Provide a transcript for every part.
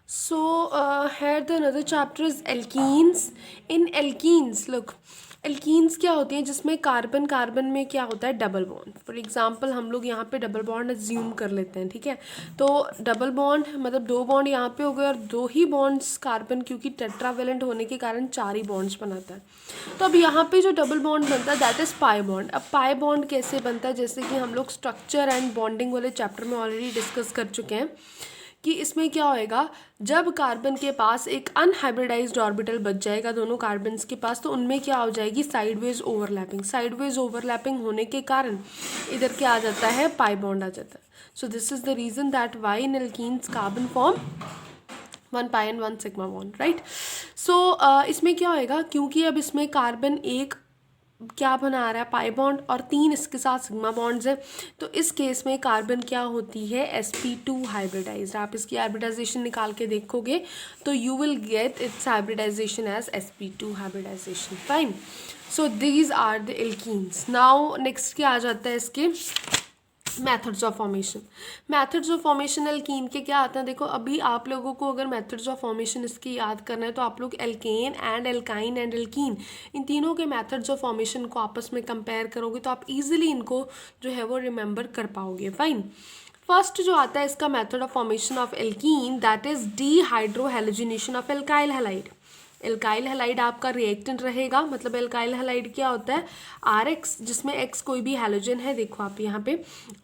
Here the another chapter is alkenes. In alkenes, look, alkenes क्या होती हैं जिसमें कार्बन कार्बन में क्या होता है डबल बॉन्ड. फॉर एग्जांपल हम लोग यहाँ पे डबल बॉन्ड अज्यूम कर लेते हैं, ठीक है. तो डबल बॉन्ड मतलब दो बॉन्ड यहाँ पे हो गए और दो ही बॉन्ड्स कार्बन, क्योंकि टेट्रावेलेंट होने के कारण चार ही बॉन्ड्स बनाता है. तो अब यहाँ पे जो डबल बॉन्ड बनता है दैट इज़ पाई बॉन्ड. अब पाई बॉन्ड कैसे बनता है, जैसे कि हम लोग स्ट्रक्चर एंड बॉन्डिंग वाले चैप्टर में ऑलरेडी डिस्कस कर चुके हैं कि इसमें क्या होएगा, जब कार्बन के पास एक अनहाइब्रिडाइज्ड ऑर्बिटल बच जाएगा दोनों कार्बन्स के पास, तो उनमें क्या हो जाएगी साइडवेज ओवरलैपिंग. साइडवेज ओवरलैपिंग होने के कारण इधर क्या आ जाता है, पाई बॉन्ड आ जाता है. So this is the reason that why in alkenes carbon form one pi and one sigma bond, right. So इसमें क्या होएगा, क्योंकि अब इसमें कार्बन एक क्या बना रहा है पाई बॉन्ड और तीन इसके साथ सिग्मा बॉन्ड्स हैं, तो इस केस में कार्बन क्या होती है sp2 हाइब्रिडाइज्ड. आप इसकी हाइब्रिडाइजेशन निकाल के देखोगे तो you will get its hybridisation as sp2 hybridisation. Fine. So these are the alkenes. Now next क्या आ जाता है इसके methods of formation. Methods of formation alkene के क्या आते हैं, देखो अभी आप लोगों को अगर मेथड्स ऑफ फॉर्मेशन इसकी याद करना है तो आप लोग alkane and alkyne and alkene इन तीनों के मेथड्स ऑफ फॉर्मेशन को आपस में कंपेयर करोगे तो आप इजीली इनको जो है वो रिमेंबर कर पाओगे. फाइन. फर्स्ट जो आता है इसका method of formation of alkene that is dehydrohalogenation of alkyl halide. Alkyl halide आपका रिएक्टेंट रहेगा. मतलब एल्काइल हैलाइड क्या होता है, RX जिसमें X कोई भी हैलोजन है, देखो आप यहाँ पे,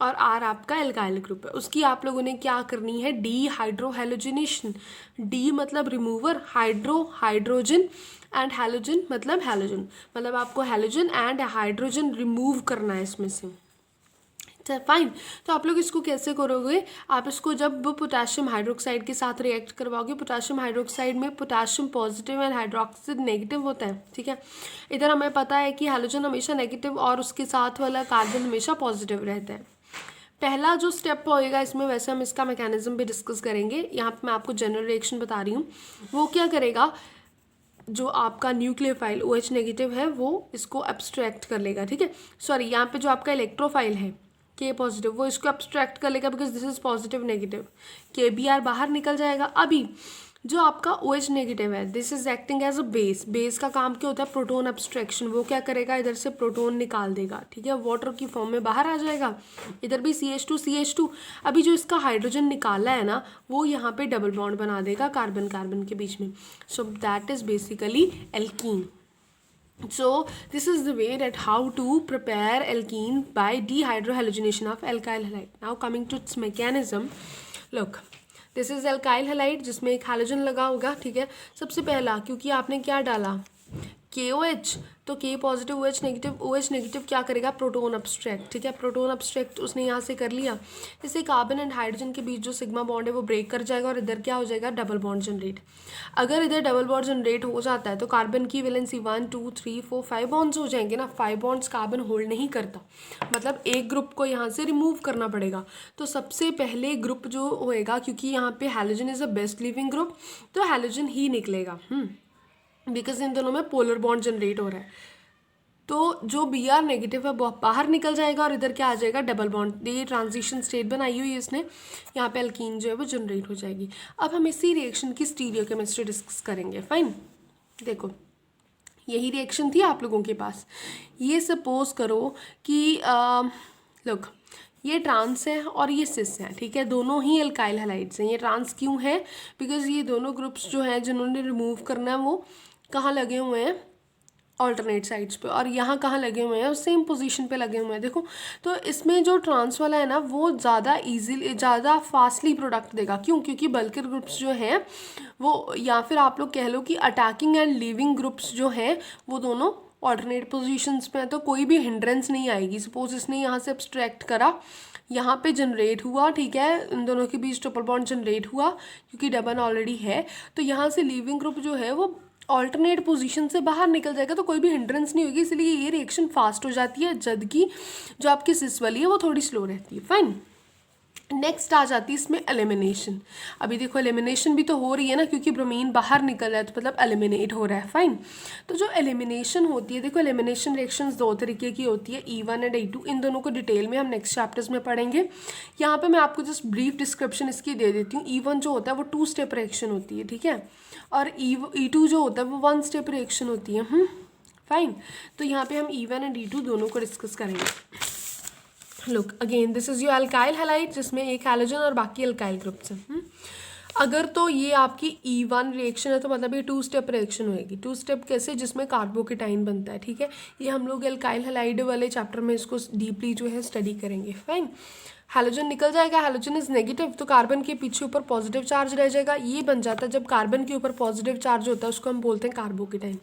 और R आपका एल्काइल ग्रुप है, उसकी आप लोगों ने क्या करनी है, डीहाइड्रोहेलोजिनेशन. डी मतलब remover, hydro hydrogen and halogen मतलब हैलोजन, मतलब आपको हैलोजन एंड हाइड्रोजन रिमूव करना है इसमें से. फाइन. तो आप लोग इसको कैसे करोगे, आप इसको जब पोटेशियम हाइड्रोक्साइड के साथ रिएक्ट करवाओगे, पोटेशियम हाइड्रोक्साइड में potassium positive and hydroxide negative होता है, ठीक है. इधर हमें पता है कि हैलोजन हमेशा नेगेटिव और उसके साथ वाला कार्बन हमेशा पॉजिटिव रहता है. पहला जो स्टेप होएगा इसमें, वैसे हम इसका मैकेनिज्म भी डिस्कस करेंगे, यहाँ पर मैं आपको जनरल रिएक्शन बता रही हूँ. वो क्या करेगा, जो आपका न्यूक्लियोफाइल OH नेगेटिव है वो इसको एब्स्ट्रैक्ट कर लेगा, ठीक है. सॉरी, यहाँ पे जो आपका इलेक्ट्रोफाइल है K पॉजिटिव वो इसको एब्स्ट्रैक्ट कर लेगा because this is positive negative. KBr बाहर निकल जाएगा. अभी जो आपका OH नेगेटिव है this is acting as a base. Base का काम क्या होता है, प्रोटोन एब्स्ट्रैक्शन. वो क्या करेगा, इधर से प्रोटोन निकाल देगा, ठीक है, वाटर की फॉर्म में बाहर आ जाएगा. इधर भी CH2. अभी जो इसका हाइड्रोजन निकाला है ना वो यहाँ पे डबल बॉन्ड बना देगा कार्बन कार्बन के बीच में. So that is basically alkene. So this is the way that how to prepare alkene by dehydrohalogenation of alkyl halide. Now coming to its mechanism, look, this is alkyl halide जिसमें एक halogen लगा होगा, ठीक है. सबसे पहला क्योंकि आपने क्या डाला KOH, तो K पॉजिटिव OH नेगेटिव क्या करेगा, प्रोटोन अब्स्ट्रैक्ट, ठीक है. प्रोटोन अब्स्ट्रैक्ट उसने यहाँ से कर लिया. इससे कार्बन एंड हाइड्रोजन के बीच जो सिग्मा बॉन्ड है वो ब्रेक कर जाएगा और इधर क्या हो जाएगा, डबल बॉन्ड जनरेट. अगर इधर डबल बॉन्ड जनरेट हो जाता है तो कार्बन की वैलेंसी 1 2 3 4 5 बॉन्ड्स हो जाएंगे ना. 5 बॉन्ड्स कार्बन होल्ड नहीं करता, मतलब एक ग्रुप को यहाँ से रिमूव करना पड़ेगा. तो सबसे पहले ग्रुप जो होएगा, क्योंकि यहाँ पे halogen is a best leaving group, तो हैलोजन ही निकलेगा बिकॉज इन दोनों में पोलर बॉन्ड जनरेट हो रहा है. तो जो Br नेगेटिव है वो बाहर निकल जाएगा और इधर क्या आ जाएगा, डबल बॉन्ड. ये ट्रांजिशन स्टेट बनाई हुई है इसने, यहाँ पे एल्कीन जो है वो जनरेट हो जाएगी. अब हम इसी रिएक्शन की स्टीरियोकेमिस्ट्री डिस्कस करेंगे. फाइन. देखो यही रिएक्शन थी आप लोगों के पास. ये सपोज करो कि लुक ये ट्रांस है और ये सिस है, ठीक है. दोनों ही एल्काइल हैलाइड्स हैं. ये ट्रांस क्यों है, बिकॉज ये दोनों ग्रुप्स जो हैं जिन्होंने रिमूव करना है वो कहाँ लगे हुए हैं, ऑल्टरनेट साइड्स पे, और यहाँ कहाँ लगे हुए हैं, सेम पोजीशन पे लगे हुए हैं. देखो तो इसमें जो ट्रांस वाला है ना वो ज़्यादा इजीली ज़्यादा फास्टली प्रोडक्ट देगा. क्यों, क्योंकि बल्कर ग्रुप्स जो हैं वो, या फिर आप लोग कह लो कि अटैकिंग एंड लीविंग ग्रुप्स जो हैं वो दोनों ऑल्टरनेट पोजीशंस पे हैं, तो कोई भी हिंड्रेंस नहीं आएगी. सपोज इसने यहाँ से एब्स्ट्रैक्ट करा, यहाँ पे जनरेट हुआ, ठीक है, इन दोनों के बीच ट्रिपल बॉन्ड जनरेट हुआ क्योंकि डबल ऑलरेडी है, तो यहाँ से लीविंग ग्रुप जो है वो ऑल्टरनेट पोजीशन से बाहर निकल जाएगा, तो कोई भी हिंड्रेंस नहीं होगी. इसलिए ये रिएक्शन फास्ट हो जाती है, जबकि जो आपकी सिस वाली है वो थोड़ी स्लो रहती है. फाइन. नेक्स्ट आ जाती है इसमें एलिमिनेशन। अभी देखो एलिमिनेशन भी तो हो रही है ना, क्योंकि ब्रोमीन बाहर निकल रहा है तो मतलब एलिमिनेट हो रहा है, फाइन। तो जो एलिमिनेशन होती है, देखो एलिमिनेशन रिएक्शंस दो तरीके की होती है, E1 एंड E2। इन दोनों को डिटेल में हम नेक्स्ट चैप्टर्स में पढ़ेंगे। यहाँ पे मैं आपको जस्ट ब्रीफ डिस्क्रिप्शन इसकी दे देती हूँ। E1 जो होता है वो 2 स्टेप रिएक्शन होती है, ठीक है, और E2 जो होता है वो 1 स्टेप रिएक्शन होती है, फाइन। तो यहाँ पे हम E1 एंड E2 दोनों को डिस्कस करेंगे। Look again, this is your alkyl halide, जिसमें एक हैलोजन और बाकी अल्काइल ग्रुप्स हैं। अगर तो ये आपकी E1 रिएक्शन है तो मतलब ये 2 स्टेप रिएक्शन होएगी। 2 स्टेप कैसे, जिसमें कार्बोकेटाइन बनता है, ठीक है। ये हम लोग अल्काइल हैलाइड वाले चैप्टर में इसको डीपली जो है स्टडी करेंगे, फाइन। हैलोजन निकल जाएगा, हैलोजन इज नेगेटिव, तो कार्बन के पीछे ऊपर पॉजिटिव चार्ज रह जाएगा। ये बन जाता है, जब कार्बन के ऊपर पॉजिटिव चार्ज होता है उसको हम बोलते हैं कार्बोकेटाइन।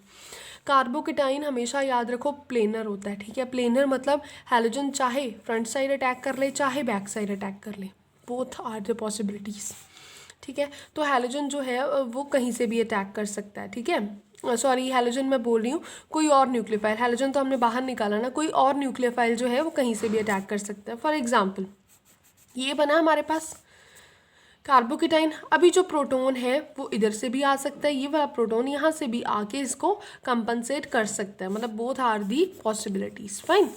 कार्बोकेटाइन हमेशा याद रखो प्लेनर होता है, ठीक है। प्लेनर मतलब हैलोजन चाहे फ्रंट साइड अटैक कर ले चाहे बैक साइड अटैक कर ले, बोथ आर द पॉसिबिलिटीज़, ठीक है। तो हैलोजन जो है वो कहीं से भी अटैक कर सकता है, ठीक है। सॉरी, हैलोजन मैं बोल रही हूँ, कोई और न्यूक्लियोफाइल, हैलोजन तो हमने बाहर निकाला ना, कोई और न्यूक्लियोफाइल जो है वो कहीं से भी अटैक कर सकता है। फॉर एग्जाम्पल ये बना हमारे पास कार्बोकेटाइन। अभी जो प्रोटोन है वो इधर से भी आ सकता है, ये वाला प्रोटोन यहाँ से भी आके इसको कंपनसेट कर सकता है, मतलब both are the possibilities, fine.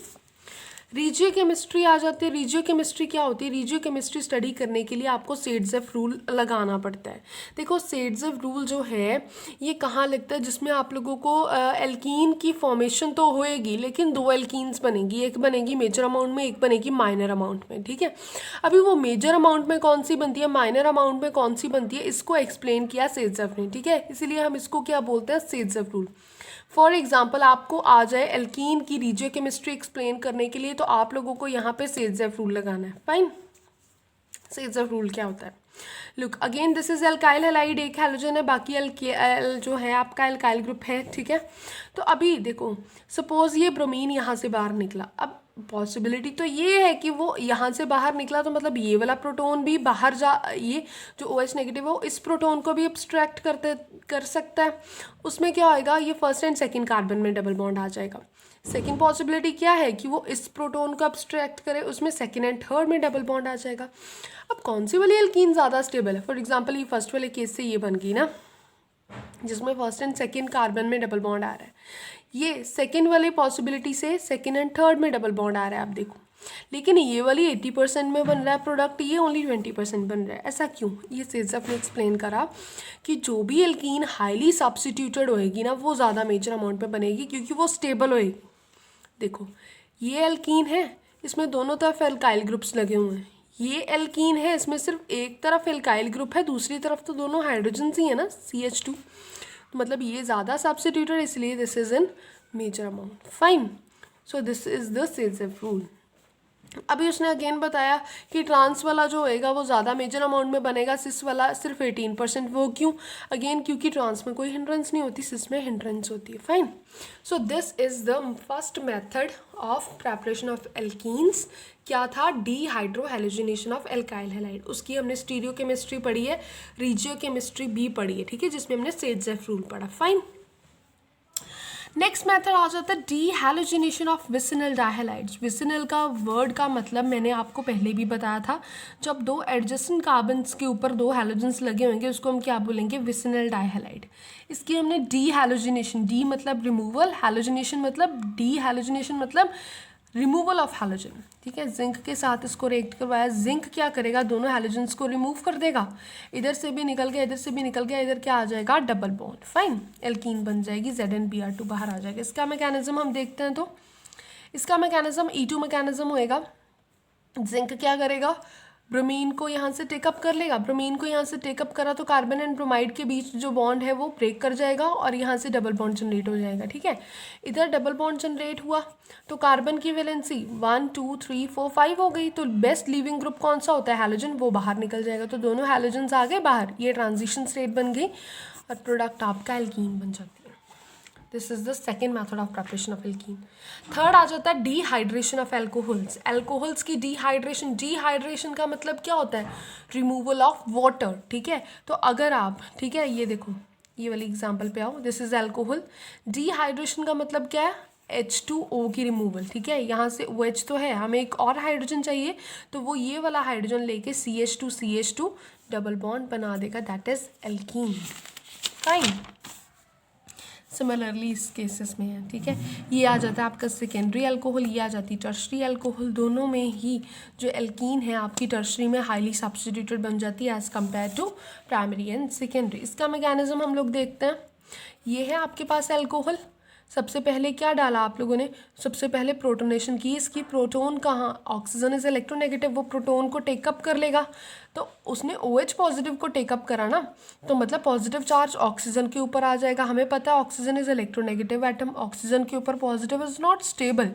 Regiochemistry आ जाती है। रीजियो केमिस्ट्री क्या होती है, रीजियो केमिस्ट्री स्टडी करने के लिए आपको सेड्जेफ रूल लगाना पड़ता है। देखो सेड्जेफ रूल जो है ये कहाँ लगता है, जिसमें आप लोगों को एल्कीन की फॉर्मेशन तो होएगी, लेकिन 2 एल्कीन्स बनेगी, एक बनेगी मेजर अमाउंट में, एक बनेगी माइनर अमाउंट में, ठीक है। अभी वो मेजर अमाउंट में कौन सी बनती है, माइनर अमाउंट में कौन सी बनती है, इसको एक्सप्लेन किया सेड्जेफ ने, ठीक है। इसीलिए हम इसको क्या बोलते हैं, सेड्जेफ रूल। फॉर एग्जाम्पल आपको आ जाए एल्कीन की रीजियो केमिस्ट्री एक्सप्लेन करने के लिए, तो आप लोगों को यहाँ पे सेड्जेफ रूल लगाना है, फाइन। सेड्जेफ रूल क्या होता है, look again, this is alkyl halide, एक हैलोजन है, बाकी जो है आपका एल्काइल ग्रुप है, ठीक है। तो अभी देखो सपोज ये ब्रोमीन यहाँ से बाहर निकला, अब पॉसिबिलिटी तो ये है कि वो यहाँ से बाहर निकला तो मतलब ये वाला प्रोटोन भी बाहर ये जो OH नेगेटिव है वो इस प्रोटोन को भी एब्स्ट्रैक्ट कर सकता है। उसमें क्या होएगा, ये फर्स्ट एंड सेकंड कार्बन में डबल बॉन्ड आ जाएगा। सेकंड पॉसिबिलिटी क्या है कि वो इस प्रोटोन को एब्स्ट्रैक्ट करे, उसमें सेकंड एंड थर्ड में डबल बॉन्ड आ जाएगा। अब कौन सी वाली एल्कीन ज़्यादा स्टेबल है, फॉर एग्जाम्पल ये फर्स्ट वाले केस से ये बन गई ना, जिसमें फर्स्ट एंड सेकंड कार्बन में डबल बॉन्ड आ रहा है। ये सेकंड वाली पॉसिबिलिटी से सेकंड एंड थर्ड में डबल बॉन्ड आ रहा है, आप देखो। लेकिन ये वाली 80% में बन रहा है प्रोडक्ट, ये ओनली 20% बन रहा है। ऐसा क्यों, ये सेड्जेफ ने एक्सप्लेन करा कि जो भी एल्कीन हाईली सब्स्टिट्यूटेड होएगी ना वो ज़्यादा मेजर अमाउंट में बनेगी, क्योंकि वो स्टेबल होएगी। देखो ये एल्कीन है, इसमें दोनों तरफ एल्काइल ग्रुप्स लगे हुए हैं। ये एल्कीन है, इसमें सिर्फ एक तरफ एल्काइल ग्रुप है, दूसरी तरफ तो दोनों हाइड्रोजन ही है ना, CH2। मतलब ये ज़्यादा सब्स्टिट्यूटेड, इसलिए this is in major amount, fine. So this is the Saytzeff rule. अभी उसने अगेन बताया कि ट्रांस वाला जो होएगा वो ज़्यादा मेजर अमाउंट में बनेगा, सिस वाला सिर्फ 18%। वो क्यों, अगेन क्योंकि ट्रांस में कोई हिंड्रेंस नहीं होती, सिस में हिंड्रेंस होती है, fine. So this is the first method of preparation of alkenes. क्या था, डीहाइड्रोहैलोजिनेशन ऑफ एल्काइल हैलाइड। उसकी हमने स्टीरियो केमिस्ट्री पढ़ी है, रीजियो केमिस्ट्री भी पढ़ी है, ठीक है, जिसमें हमने सेड्जेफ रूल पढ़ा, फाइन। नेक्स्ट मेथड आ जाता है डीहैलोजिनेशन ऑफ विसिनल डाइहैलाइड्स। विसिनल का वर्ड का मतलब मैंने आपको पहले भी बताया था, जब 2 एडजेसेंट कार्बन्स के ऊपर 2 हैलोजेंस लगे होंगे उसको हम क्या बोलेंगे, विसिनल डाइहैलाइड। इसकी हमने डीहैलोजिनेशन, डी मतलब रिमूवल, हैलोजिनेशन मतलब डीहैलोजिनेशन मतलब रिमूवल ऑफ हैलोजन, ठीक है। जिंक के साथ इसको रिएक्ट करवाया, जिंक क्या करेगा, दोनों हैलोजेंस को रिमूव कर देगा, इधर से भी निकल गया इधर से भी निकल गया, इधर क्या आ जाएगा, डबल बॉन्ड, फाइन। एल्कीन बन जाएगी, ZnBr2 बाहर आ जाएगा। इसका मैकेनिज्म हम देखते हैं, तो इसका मैकेनिज्म E2 मैकेनिज्म होएगा। जिंक क्या करेगा, ब्रोमीन को यहाँ से टेकअप कर लेगा, ब्रोमीन को यहाँ से टेकअप करा तो कार्बन एंड ब्रोमाइड के बीच जो बॉन्ड है वो ब्रेक कर जाएगा और यहाँ से डबल बॉन्ड जनरेट हो जाएगा, ठीक है। इधर डबल बॉन्ड जनरेट हुआ तो कार्बन की वैलेंसी 1 2 3 4 5 हो गई, तो बेस्ट लिविंग ग्रुप कौन सा होता है, हैलोजन, वो बाहर निकल जाएगा। तो दोनों हैलोजन्स आ गए बाहर, ये ट्रांजिशन स्टेट बन गई और प्रोडक्ट आपका एल्कीन बन जाती है। This is the second method of preparation of alkene. Third आ जाता है डीहाइड्रेशन ऑफ एल्कोहल्स। एल्कोहल्स की डीहाइड्रेशन, डीहाइड्रेशन का मतलब क्या होता है, रिमूवल ऑफ वाटर, ठीक है। तो अगर आप, ठीक है, ये देखो ये वाली एग्जांपल पे आओ, दिस इज एल्कोहल। डीहाइड्रेशन का मतलब क्या है, H2O की रिमूवल, ठीक है। यहाँ से OH तो है, हमें एक और हाइड्रोजन चाहिए, तो वो ये वाला हाइड्रोजन लेके CH2 डबल बॉन्ड बना देगा, that is alkene. Fine. Similarly इस केसेस में है, ठीक है। ये आ जाता है आपका सेकेंडरी अल्कोहल, ये आ जाती है टर्शरी अल्कोहल। दोनों में ही जो एल्कीन है आपकी टर्शरी में हाईली सब्स्टिट्यूटेड बन जाती है as compared to primary and secondary. इसका मैकेनिज्म हम लोग देखते हैं। ये है आपके पास अल्कोहल। सबसे पहले क्या डाला आप लोगों ने, सबसे पहले प्रोटोनेशन की। इसकी प्रोटोन कहाँ, ऑक्सीजन इज इलेक्ट्रोनेगेटिव, वो प्रोटोन को टेकअप कर लेगा। तो उसने OH पॉजिटिव को टेकअप करा ना, तो मतलब पॉजिटिव चार्ज ऑक्सीजन के ऊपर आ जाएगा। हमें पता है oxygen is electronegative atom, oxygen के ऊपर पॉजिटिव इज नॉट स्टेबल।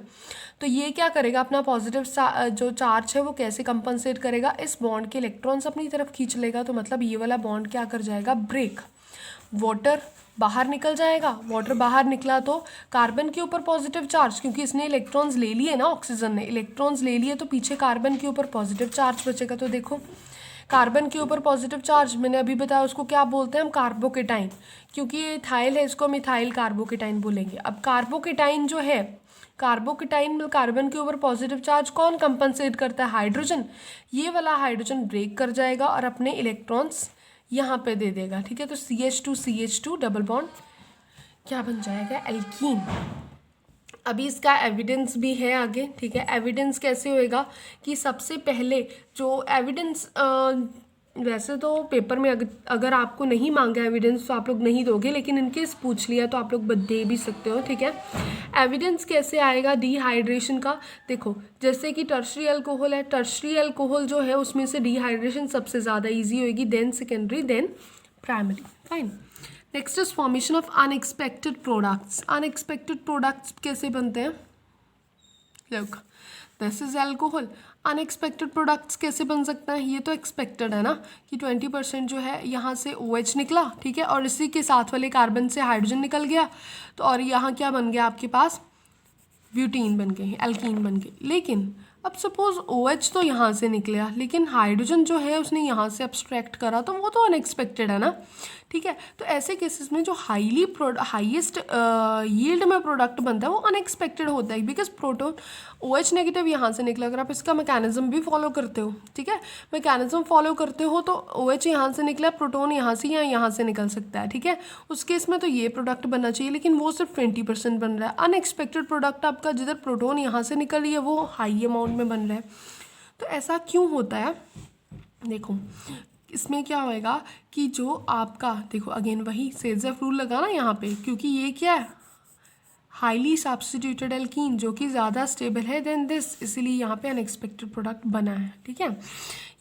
तो ये क्या करेगा, अपना पॉजिटिव जो चार्ज है वो कैसे कंपनसेट करेगा, इस बॉन्ड के इलेक्ट्रॉन्स अपनी तरफ खींच लेगा। तो मतलब ये वाला बॉन्ड क्या कर जाएगा, ब्रेक। वाटर बाहर निकल जाएगा। वाटर बाहर निकला तो कार्बन के ऊपर पॉजिटिव चार्ज, क्योंकि इसने इलेक्ट्रॉन्स ले लिए ना, ऑक्सीजन ने इलेक्ट्रॉन्स ले लिए, तो पीछे कार्बन के ऊपर पॉजिटिव चार्ज बचेगा। तो देखो कार्बन के ऊपर पॉजिटिव चार्ज, मैंने अभी बताया उसको क्या बोलते हैं हम, कार्बोकेटाइन। क्योंकि ये इथाइल है, इसको हम इथाइल कार्बोकेटाइन बोलेंगे। अब कार्बोकेटाइन जो है, कार्बोकेटाइन में कार्बन के ऊपर पॉजिटिव चार्ज कौन कंपनसेट करता है, हाइड्रोजन। ये वाला हाइड्रोजन ब्रेक कर जाएगा और अपने इलेक्ट्रॉन्स यहाँ पे दे देगा, ठीक है। तो CH2 डबल बॉन्ड क्या बन जाएगा, एल्कीन। अभी इसका एविडेंस भी है आगे, ठीक है। एविडेंस कैसे होएगा कि सबसे पहले जो एविडेंस, वैसे तो पेपर में अगर आपको नहीं मांगा एविडेंस तो आप लोग नहीं दोगे, लेकिन इनकेस पूछ लिया तो आप लोग दे भी सकते हो, ठीक है। एविडेंस कैसे आएगा डिहाइड्रेशन का, देखो जैसे कि टर्शरी अल्कोहल है, टर्शरी अल्कोहल जो है उसमें से डिहाइड्रेशन सबसे ज़्यादा ईजी होएगी, then secondary, then primary. Fine. Next is formation of unexpected products. Unexpected products कैसे बनते हैं, look this is alcohol. Unexpected products कैसे बन सकता है, ये तो एक्सपेक्टेड है ना कि 20% जो है यहाँ से OH निकला, ठीक है, और इसी के साथ वाले कार्बन से हाइड्रोजन निकल गया, तो और यहाँ क्या बन गया आपके पास, ब्यूटीन बन गई, एल्कीन बन गई। लेकिन अब सपोज OH तो यहाँ से निकला, लेकिन हाइड्रोजन जो है उसने यहाँ से अब्स्ट्रैक्ट करा, तो वो तो अनएक्सपेक्टेड है ना, ठीक है। तो ऐसे केसेस में जो हाईएस्ट यील्ड में प्रोडक्ट बनता है वो अनएक्सपेक्टेड होता है, बिकॉज प्रोटोन OH नेगेटिव यहाँ से निकला। अगर आप इसका मैकेनिज्म भी फॉलो करते हो, ठीक है, मैकेनिज्म फॉलो करते हो, तो OH यहाँ से निकला, प्रोटोन यहाँ से या यहाँ से निकल सकता है, ठीक है। उस केस में तो ये प्रोडक्ट बनना चाहिए, लेकिन वो सिर्फ 20% बन रहा है। अनएक्सपेक्टेड प्रोडक्ट आपका जिधर प्रोटोन यहाँ से निकल रही है वो हाई अमाउंट में बन रहा है। तो ऐसा क्यों होता है, देखो इसमें क्या होएगा कि जो आपका, देखो अगेन वही सेज़र रूल लगाना यहाँ पे, क्योंकि ये क्या है, हाईली सब्स्टिट्यूटेड एल्कीन जो कि ज़्यादा स्टेबल है देन दिस, इसीलिए यहाँ पे अनएक्सपेक्टेड प्रोडक्ट बना है, ठीक है।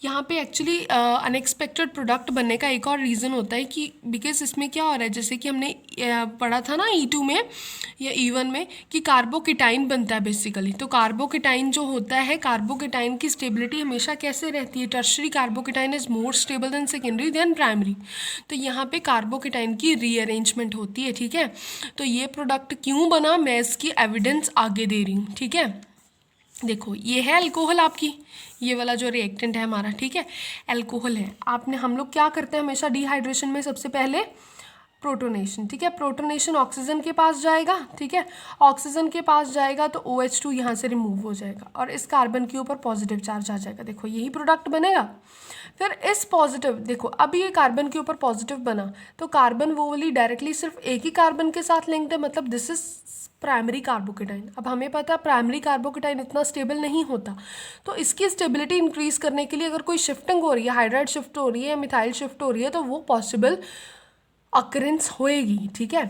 यहाँ पे एक्चुअली अनएक्सपेक्टेड प्रोडक्ट बनने का एक और रीज़न होता है कि बिकॉज इसमें क्या हो रहा है, जैसे कि हमने पढ़ा था ना E2 में या E1 में कि कार्बोकेटाइन बनता है बेसिकली। तो कार्बोकेटाइन जो होता है, कार्बोकेटाइन की स्टेबिलिटी हमेशा कैसे रहती है, tertiary carbocation is more stable than secondary then primary. तो यहाँ पे कार्बोकेटाइन की रीअरेंजमेंट होती है, ठीक है। तो ये प्रोडक्ट क्यों बना, मैं इसकी एविडेंस आगे दे रही हूँ, ठीक है। देखो ये है अल्कोहल आपकी, ये वाला जो रिएक्टेंट है हमारा, ठीक है, अल्कोहल है। आपने हम लोग क्या करते हैं हमेशा डिहाइड्रेशन में, सबसे पहले प्रोटोनेशन, ठीक है। प्रोटोनेशन ऑक्सीजन के पास जाएगा, ठीक है, ऑक्सीजन के पास जाएगा तो OH2 यहाँ से रिमूव हो जाएगा और इस कार्बन के ऊपर पॉजिटिव चार्ज आ जाएगा। देखो यही प्रोडक्ट बनेगा। फिर इस पॉजिटिव, देखो अब ये कार्बन के ऊपर पॉजिटिव बना, तो कार्बन वो वाली डायरेक्टली सिर्फ एक ही कार्बन के साथ लिंक्ड है, मतलब दिस इज प्राइमरी कार्बोकेटाइन। अब हमें पता है प्राइमरी कार्बोकेटाइन इतना स्टेबल नहीं होता, तो इसकी स्टेबिलिटी इंक्रीज करने के लिए अगर कोई शिफ्टिंग हो रही है, हाइड्राइड शिफ्ट हो रही है, मिथाइल शिफ्ट हो रही है, तो वो पॉसिबल अकरेंस होएगी, ठीक है।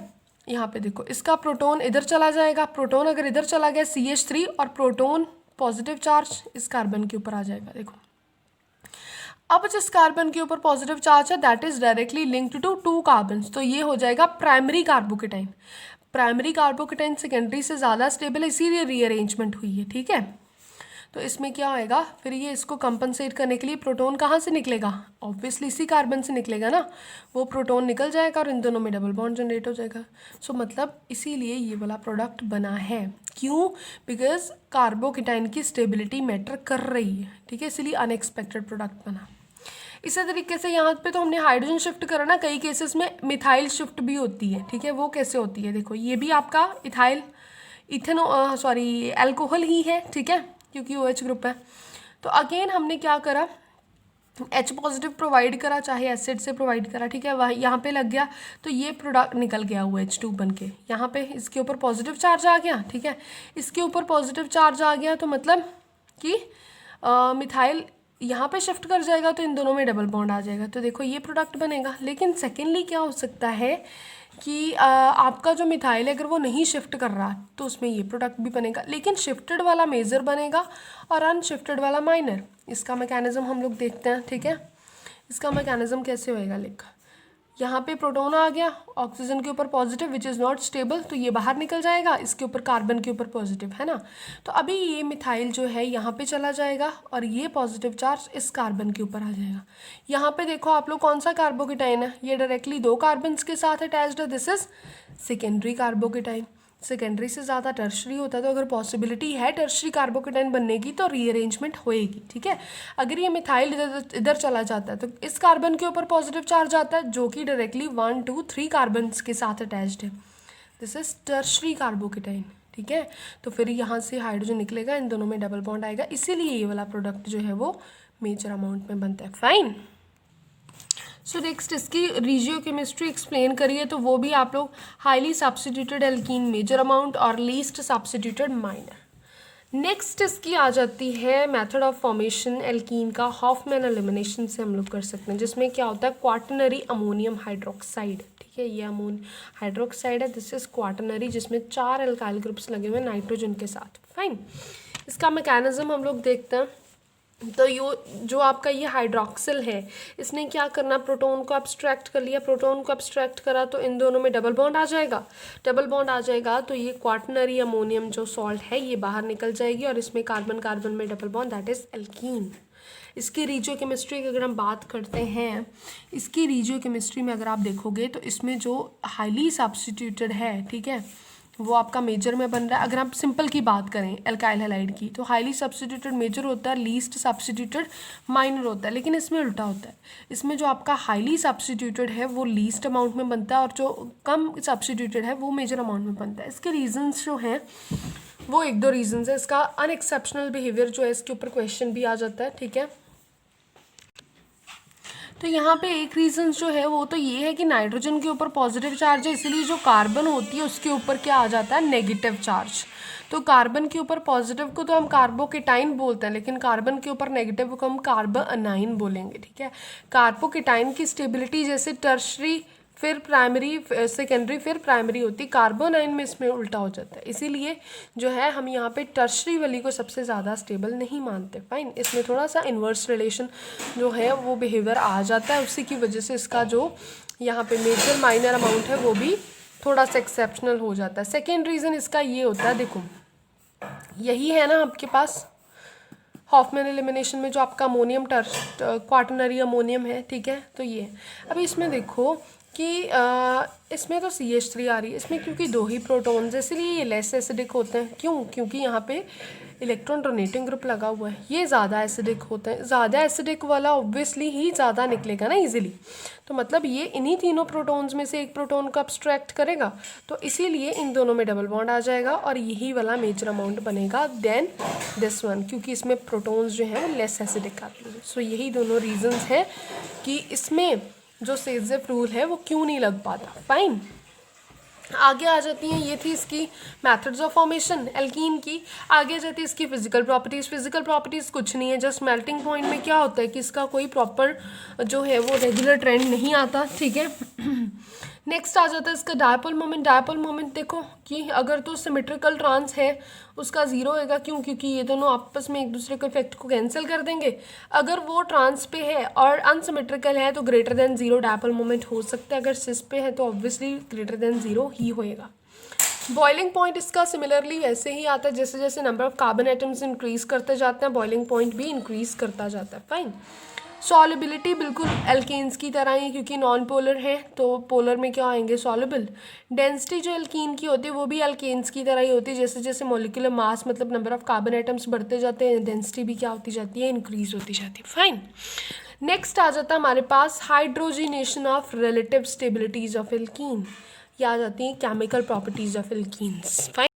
यहाँ पे देखो इसका प्रोटोन इधर चला जाएगा, प्रोटोन अगर इधर चला गया CH3 और प्रोटोन पॉजिटिव चार्ज इस कार्बन के ऊपर आ जाएगा। देखो अब जिस कार्बन के ऊपर पॉजिटिव चार्ज है that is directly linked to 2 carbons, तो ये हो जाएगा primary carbocation. Primary carbocation secondary से ज़्यादा स्टेबल है, इसीलिए रीअरेंजमेंट हुई है, ठीक है। तो इसमें क्या होएगा, फिर ये इसको कंपनसेट करने के लिए प्रोटोन कहाँ से निकलेगा, ऑब्वियसली इसी कार्बन से निकलेगा ना, वो प्रोटोन निकल जाएगा और इन दोनों में डबल बॉन्ड जनरेट हो जाएगा। सो मतलब इसीलिए ये वाला प्रोडक्ट बना है, क्यों, बिकॉज कार्बोकेटाइन की स्टेबिलिटी मैटर कर रही है, ठीक है, इसीलिए अनएक्सपेक्टेड प्रोडक्ट बना। इसी तरीके से यहाँ पे तो हमने हाइड्रोजन शिफ्ट करा ना, कई केसेस में मिथाइल शिफ्ट भी होती है, ठीक है। वो कैसे होती है, देखो ये भी आपका इथाइल, इथेनो सॉरी अल्कोहल ही है, ठीक है, क्योंकि OH ग्रुप है। तो अगेन हमने क्या करा, H पॉजिटिव प्रोवाइड करा, चाहे एसिड से प्रोवाइड करा, ठीक है, वह यहाँ पे लग गया तो ये प्रोडक्ट निकल गया OH2 बन के, यहाँ पे इसके ऊपर पॉजिटिव चार्ज आ गया, ठीक है, इसके ऊपर पॉजिटिव चार्ज आ गया तो मतलब कि मिथाइल यहाँ पे शिफ्ट कर जाएगा तो इन दोनों में डबल बॉन्ड आ जाएगा, तो देखो ये प्रोडक्ट बनेगा। लेकिन सेकेंडली क्या हो सकता है कि आपका जो मिथाइल है अगर वो नहीं शिफ्ट कर रहा तो उसमें ये प्रोडक्ट भी बनेगा, लेकिन शिफ्टेड वाला मेजर बनेगा और अनशिफ्टेड वाला माइनर। इसका मैकेनिज्म हम लोग देखते हैं, ठीक है, इसका मैकेनिज्म कैसे होएगा। लिख, यहाँ पे प्रोटॉन आ गया ऑक्सीजन के ऊपर positive which is not stable, तो ये बाहर निकल जाएगा, इसके ऊपर कार्बन के ऊपर पॉजिटिव है ना, तो अभी ये मिथाइल जो है यहाँ पे चला जाएगा और ये पॉजिटिव चार्ज इस कार्बन के ऊपर आ जाएगा। यहाँ पे देखो आप लोग कौन सा कार्बोकेटाइन है, ये डायरेक्टली 2 कार्बन्स के साथ अटैच्ड है, this is secondary carbocation. Secondary से ज़्यादा टर्शरी होता है, तो अगर पॉसिबिलिटी है टर्शरी कार्बोकेटाइन बनने की तो रीअरेंजमेंट होएगी, ठीक है। अगर ये मिथाइल इधर चला जाता है तो इस कार्बन के ऊपर पॉजिटिव चार्ज आता है जो कि डायरेक्टली 1 2 3 कार्बन्स के साथ अटैच्ड है, दिस इज टर्शरी कार्बोकेटाइन, ठीक है। तो फिर यहाँ से हाइड्रोजन निकलेगा, इन दोनों में डबल बॉन्ड आएगा, इसीलिए ये वाला प्रोडक्ट जो है वो मेजर अमाउंट में बनता है। फाइन। सो नेक्स्ट इसकी रीजियोकेमिस्ट्री एक्सप्लेन करिए, तो वो भी आप लोग highly substituted alkene major amount और लीस्ट सब्स्टिट्यूटेड माइनर। नेक्स्ट इसकी आ जाती है मेथड ऑफ फॉर्मेशन एल्कीन का, हॉफमैन एलिमिनेशन से हम लोग कर सकते हैं, जिसमें क्या होता है क्वाटर्नरी अमोनियम हाइड्रोक्साइड, ठीक है, ये अमोनियम हाइड्रोक्साइड है, दिस इज क्वाटर्नरी, जिसमें 4 एल्काइल ग्रुप्स लगे हुए हैं नाइट्रोजन के साथ। फाइन। इसका मैकेनिज्म हम लोग देखते हैं। तो जो आपका ये हाइड्रोक्सिल है, इसने क्या करना, प्रोटॉन को एब्स्ट्रैक्ट कर लिया, प्रोटॉन को एब्स्ट्रैक्ट करा तो इन दोनों में डबल बॉन्ड आ जाएगा, डबल बॉन्ड आ जाएगा तो ये क्वाटर्नरी अमोनियम जो सॉल्ट है ये बाहर निकल जाएगी और इसमें कार्बन कार्बन में double bond, that is alkene. इसकी रीजियोकेमिस्ट्री की अगर हम बात करते हैं, इसकी रीजियोकेमिस्ट्री में अगर आप देखोगे तो इसमें जो हाईली सब्स्टिट्यूटेड है, ठीक है, वो आपका मेजर में बन रहा है। अगर आप सिंपल की बात करें एल्काइल हैलाइड की, तो हाईली सब्स्टिट्यूटेड मेजर होता है, लीस्ट सब्स्टिट्यूटेड माइनर होता है, लेकिन इसमें उल्टा होता है। इसमें जो आपका हाईली सब्स्टिट्यूटेड है वो लीस्ट अमाउंट में बनता है और जो कम सब्स्टिट्यूटेड है वो मेजर अमाउंट में बनता है। इसके रीजंस जो हैं वो 1-2 रीजंस है। इसका अनएक्सेप्शनल बिहेवियर जो है इसके ऊपर क्वेश्चन भी आ जाता है, ठीक है। तो यहाँ पे एक रीज़न जो है वो तो ये है कि नाइट्रोजन के ऊपर पॉजिटिव चार्ज है, इसलिए जो कार्बन होती है उसके ऊपर क्या आ जाता है, नेगेटिव चार्ज। तो कार्बन के ऊपर पॉजिटिव को तो हम कार्बोकेटाइन बोलते हैं, लेकिन कार्बन के ऊपर नेगेटिव को हम कार्बोनाइन बोलेंगे, ठीक है। कार्बोकेटाइन की स्टेबिलिटी जैसे टर्शरी फिर प्राइमरी सेकेंडरी फिर प्राइमरी होती, कार्बोनाइन में इसमें उल्टा हो जाता है, इसीलिए जो है हम यहाँ पे टर्शरी वाली को सबसे ज़्यादा स्टेबल नहीं मानते। फाइन। इसमें थोड़ा सा इन्वर्स रिलेशन जो है वो बिहेवियर आ जाता है, उसी की वजह से इसका जो यहाँ पे मेजर माइनर अमाउंट है वो भी थोड़ा सा एक्सेप्शनल हो जाता है। सेकेंड रीज़न इसका ये होता है, देखो यही है ना आपके पास हॉफमैन एलिमिनेशन में जो आपका अमोनियम क्वाटर्नरी अमोनियम है, ठीक है, तो ये अभी इसमें देखो कि इसमें तो CH3 आ रही है, इसमें क्योंकि 2 ही प्रोटॉन्स है इसलिए ये लेस एसिडिक होते हैं। क्यों? क्योंकि यहाँ पे इलेक्ट्रॉन डोनेटिंग ग्रुप लगा हुआ है, ये ज़्यादा एसिडिक होते हैं, ज़्यादा एसिडिक वाला ऑब्वियसली ही ज़्यादा निकलेगा ना इजीली, तो मतलब ये इन्हीं तीनों प्रोटॉन्स में से एक प्रोटॉन को अब्स्ट्रैक्ट करेगा, तो इसीलिए इन दोनों में डबल बॉन्ड आ जाएगा और यही वाला मेजर अमाउंट बनेगा देन दिस वन, क्योंकि इसमें प्रोटॉन्स जो हैं वो लेस एसिडिक आते हैं। सो यही दोनों रीजंस हैं कि इसमें जो सेज़ेफ रूल है वो क्यों नहीं लग पाता। फाइन। आगे आ जाती हैं, ये थी इसकी मेथड्स ऑफ फॉर्मेशन एल्कीन की। आगे आ जाती है इसकी फिजिकल प्रॉपर्टीज़। फिजिकल प्रॉपर्टीज़ कुछ नहीं है, जस्ट मेल्टिंग पॉइंट में क्या होता है कि इसका कोई प्रॉपर जो है वो रेगुलर ट्रेंड नहीं आता, ठीक है। नेक्स्ट आ जाता है इसका डायपोल मोमेंट। डायपोल मोमेंट देखो कि अगर तो सिमेट्रिकल ट्रांस है उसका 0 होगा, क्यों? क्योंकि ये दोनों आपस में एक दूसरे के इफेक्ट को कैंसिल कर देंगे। अगर वो ट्रांस पे है और अनसिमेट्रिकल है तो ग्रेटर देन 0 डायपोल मोमेंट हो सकता है, अगर सिस पे है तो ऑब्वियसली ग्रेटर देन 0 ही होएगा। बॉइलिंग पॉइंट इसका सिमिलरली वैसे ही आता है, जैसे जैसे number of carbon atoms increase करते जाते हैं बॉइलिंग पॉइंट भी इंक्रीज करता जाता है। फाइन। सॉल्युबिलिटी बिल्कुल एल्केन्स की तरह ही, क्योंकि नॉन पोलर है तो पोलर में क्या आएंगे, सॉल्युबल। डेंसिटी जो एल्कीन की होती है वो भी एल्केन्स की तरह ही होती है, जैसे जैसे मॉलिक्यूलर मास मतलब नंबर ऑफ कार्बन एटम्स बढ़ते जाते हैं डेंसिटी भी क्या होती जाती है, इंक्रीज होती जाती है। फाइन। नेक्स्ट आ जाता है हमारे पास hydrogenation of relative stabilities of alkene, ये आ जाती हैं chemical properties of alkenes. Fine.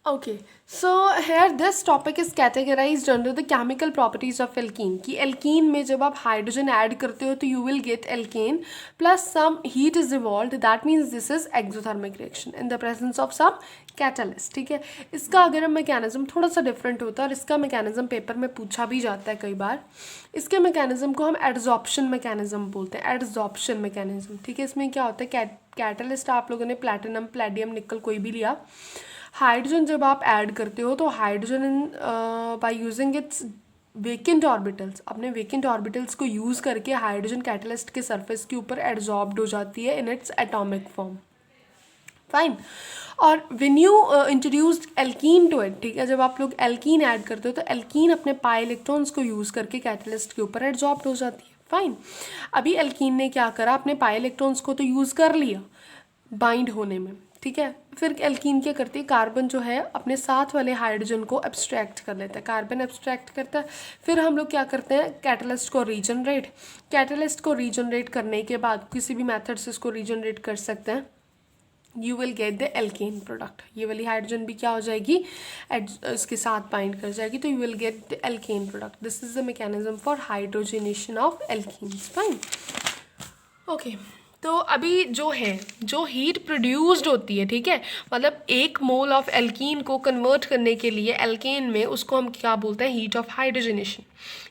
Okay, so here this topic is categorized under the chemical properties of alkene. कि alkene में जब आप hydrogen add करते हो तो you will get alkane plus some heat is evolved. That means this is exothermic reaction in the presence of some catalyst. ठीक है, इसका अगर मैकेनिज्म थोड़ा सा डिफरेंट होता है और इसका मैकेनिज्म पेपर में पूछा भी जाता है कई बार. इसके मैकेनिज्म को हम एडजॉर्प्शन मैकेनिज्म बोलते हैं. Adsorption mechanism. ठीक है, इसमें क्या होता है, कैटलिस्ट आप लोगों ने प्लैटिनम, प्लेडियम, निकल कोई भी लिया. हाइड्रोजन जब आप ऐड करते हो तो hydrogen by using its vacant orbitals, अपने वेकेंट ऑर्बिटल्स को यूज़ करके हाइड्रोजन कैटलिस्ट के सरफेस के ऊपर एड्जॉर्ब्ड हो जाती है in its atomic form. Fine. और when you introduced alkene to it, ठीक है, जब आप लोग एल्कीन ऐड करते हो तो एल्कीन अपने पाई इलेक्ट्रॉन्स को यूज़ करके कैटलिस्ट के ऊपर एड्जॉर्ब्ड हो जाती है. फाइन. अभी एल्कीन ने क्या करा, अपने पाई इलेक्ट्रॉन्स को तो यूज़ कर लिया बाइंड होने में. ठीक है, फिर एल्कीन क्या करती है, कार्बन जो है अपने साथ वाले हाइड्रोजन को एब्स्ट्रैक्ट कर लेता है. कार्बन एब्स्ट्रैक्ट करता है. फिर हम लोग क्या करते हैं, कैटलिस्ट को रीजनरेट. कैटलिस्ट को रीजनरेट करने के बाद किसी भी मेथड से इसको रीजनरेट कर सकते हैं. You will get the alkene product. ये वाली हाइड्रोजन भी क्या हो जाएगी, इसके साथ बाइंड कर जाएगी, तो you will get the alkene product. This is the mechanism for hydrogenation of alkenes. Fine. Okay, तो अभी जो है, जो हीट प्रोड्यूस्ड होती है, ठीक है, मतलब एक मोल ऑफ एल्कीन को कन्वर्ट करने के लिए एल्केन में, उसको हम क्या बोलते हैं, heat of hydrogenation.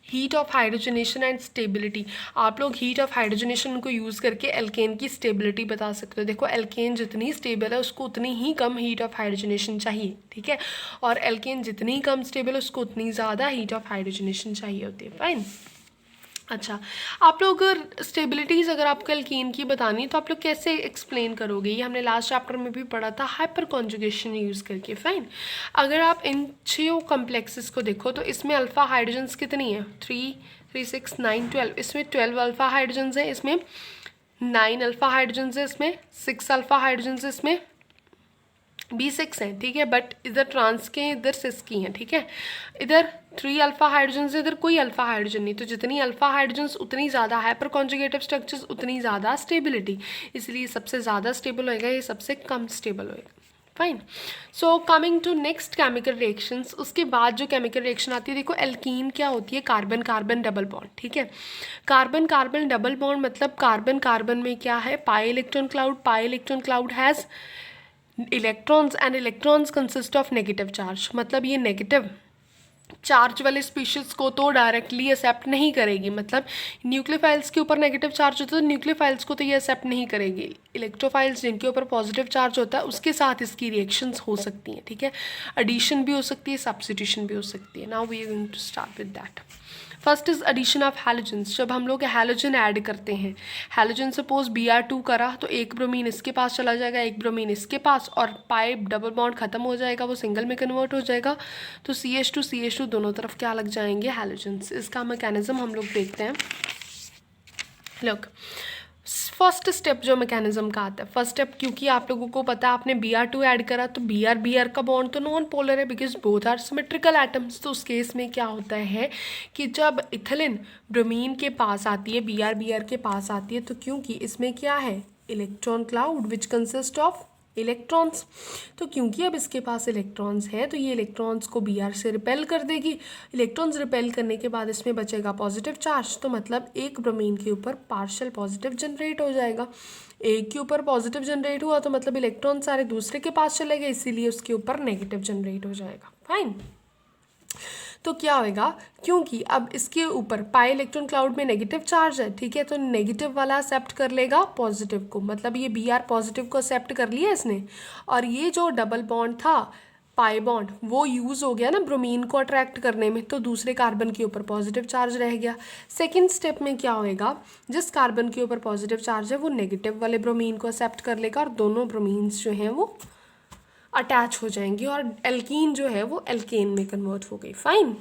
Heat of hydrogenation and stability. आप लोग हीट ऑफ हाइड्रोजनेशन को यूज़ करके एल्केन की स्टेबिलिटी बता सकते हो. देखो, एल्केन जितनी स्टेबल है उसको उतनी ही कम हीट ऑफ हाइड्रोजनेशन चाहिए. ठीक है, और एल्केन जितनी कम स्टेबल है उसको उतनी ज़्यादा हीट ऑफ हाइड्रोजनेशन चाहिए होती है. फाइन. अच्छा, आप लोग स्टेबिलिटीज़ अगर आपको एल्कीन की बतानी तो आप लोग कैसे एक्सप्लेन करोगे, ये हमने लास्ट चैप्टर में भी पढ़ा था, हाइपर कॉन्जुगेशन यूज़ करके. फाइन. अगर आप इन 6 कॉम्प्लेक्सेस को देखो तो इसमें अल्फ़ा हाइड्रोजन्स कितनी है, 3, 3, 6, 9, 12. इसमें 12 अल्फ़ा हाइड्रोजन्स हैं, इसमें 9 अल्फ़ा हाइड्रोजन्स है, इसमें 6 अल्फ़ा हाइड्रोजन्स है, इसमें B6 हैं. ठीक है, बट इधर ट्रांस के, इधर सिस की हैं. ठीक है, इधर 3 अल्फ़ा हाइड्रोजन से, इधर कोई अल्फ़ा हाइड्रोजन नहीं. तो जितनी अल्फ़ा हाइड्रोजन्स उतनी ज़्यादा हाइपर कॉन्जुगेटिव स्ट्रक्चर्स, उतनी ज़्यादा स्टेबिलिटी. इसलिए सबसे ज़्यादा स्टेबल होएगा, ये सबसे कम स्टेबल होएगा. Fine. So coming to next chemical reactions. उसके बाद जो केमिकल रिएक्शन आती है, देखो एल्कीन क्या होती है, कार्बन कार्बन डबल बॉन्ड. ठीक है, कार्बन कार्बन डबल बॉन्ड मतलब कार्बन कार्बन में क्या है, pi electron cloud. Pi electron cloud has electrons and electrons consist of negative charge. मतलब ये नेगेटिव चार्ज वाले स्पीशीज़ को तो डायरेक्टली एक्सेप्ट नहीं करेगी. मतलब न्यूक्लियोफाइल्स के ऊपर नेगेटिव चार्ज होता है तो न्यूक्लियोफाइल्स को तो ये एक्सेप्ट नहीं करेगी. इलेक्ट्रोफाइल्स जिनके ऊपर पॉजिटिव चार्ज होता है उसके साथ इसकी रिएक्शंस हो सकती हैं. ठीक है, एडिशन भी हो सकती है, सब्स्टिट्यूशन भी हो सकती है. Now we are going to start with that. First is addition of halogens. जब हम लोग हैलोजन ऐड करते हैं, हैलोजन सपोज Br2 करा तो एक ब्रोमीन इसके पास चला जाएगा, एक ब्रोमीन इसके पास, और पाइप डबल बॉन्ड खत्म हो जाएगा, वो सिंगल में कन्वर्ट हो जाएगा. तो CH2 दोनों तरफ क्या लग जाएंगे, हैलोजन्स. इसका मैकेनिज्म हम लोग देखते हैं. लुक, फर्स्ट स्टेप जो मैकेनिज्म का आता है, फर्स्ट स्टेप, क्योंकि आप लोगों को पता है आपने Br2 ऐड करा तो Br का बॉन्ड तो नॉन पोलर है because both are symmetrical atoms. तो उस केस में क्या होता है कि जब इथिलीन ब्रोमीन के पास आती है, Br के पास आती है, तो क्योंकि इसमें क्या है, electron cloud which consist of electrons. तो क्योंकि अब इसके पास इलेक्ट्रॉन्स है तो ये इलेक्ट्रॉन्स को Br से रिपेल कर देगी. इलेक्ट्रॉन्स रिपेल करने के बाद इसमें बचेगा पॉजिटिव चार्ज. तो मतलब एक ब्रोमीन के ऊपर पार्शियल पॉजिटिव जनरेट हो जाएगा. एक के ऊपर पॉजिटिव जनरेट हुआ तो मतलब इलेक्ट्रॉन सारे दूसरे के पास चले गए, इसीलिए उसके ऊपर नेगेटिव जनरेट हो जाएगा. फाइन. तो क्या होएगा, क्योंकि अब इसके ऊपर पाई इलेक्ट्रॉन क्लाउड में नेगेटिव चार्ज है. ठीक है, तो नेगेटिव वाला एक्सेप्ट कर लेगा पॉजिटिव को. मतलब ये Br पॉजिटिव को एक्सेप्ट कर लिया इसने, और ये जो डबल बॉन्ड था पाई बॉन्ड वो यूज़ हो गया ना ब्रोमीन को अट्रैक्ट करने में, तो दूसरे कार्बन के ऊपर पॉजिटिव चार्ज रह गया. सेकेंड स्टेप में क्या होएगा, जिस कार्बन के ऊपर पॉजिटिव चार्ज है वो नेगेटिव वाले ब्रोमीन को एक्सेप्ट कर लेगा और दोनों ब्रोमीन्स जो हैं वो अटैच हो जाएंगी और एल्कीन जो है वो एल्केन में कन्वर्ट हो गई. फाइन.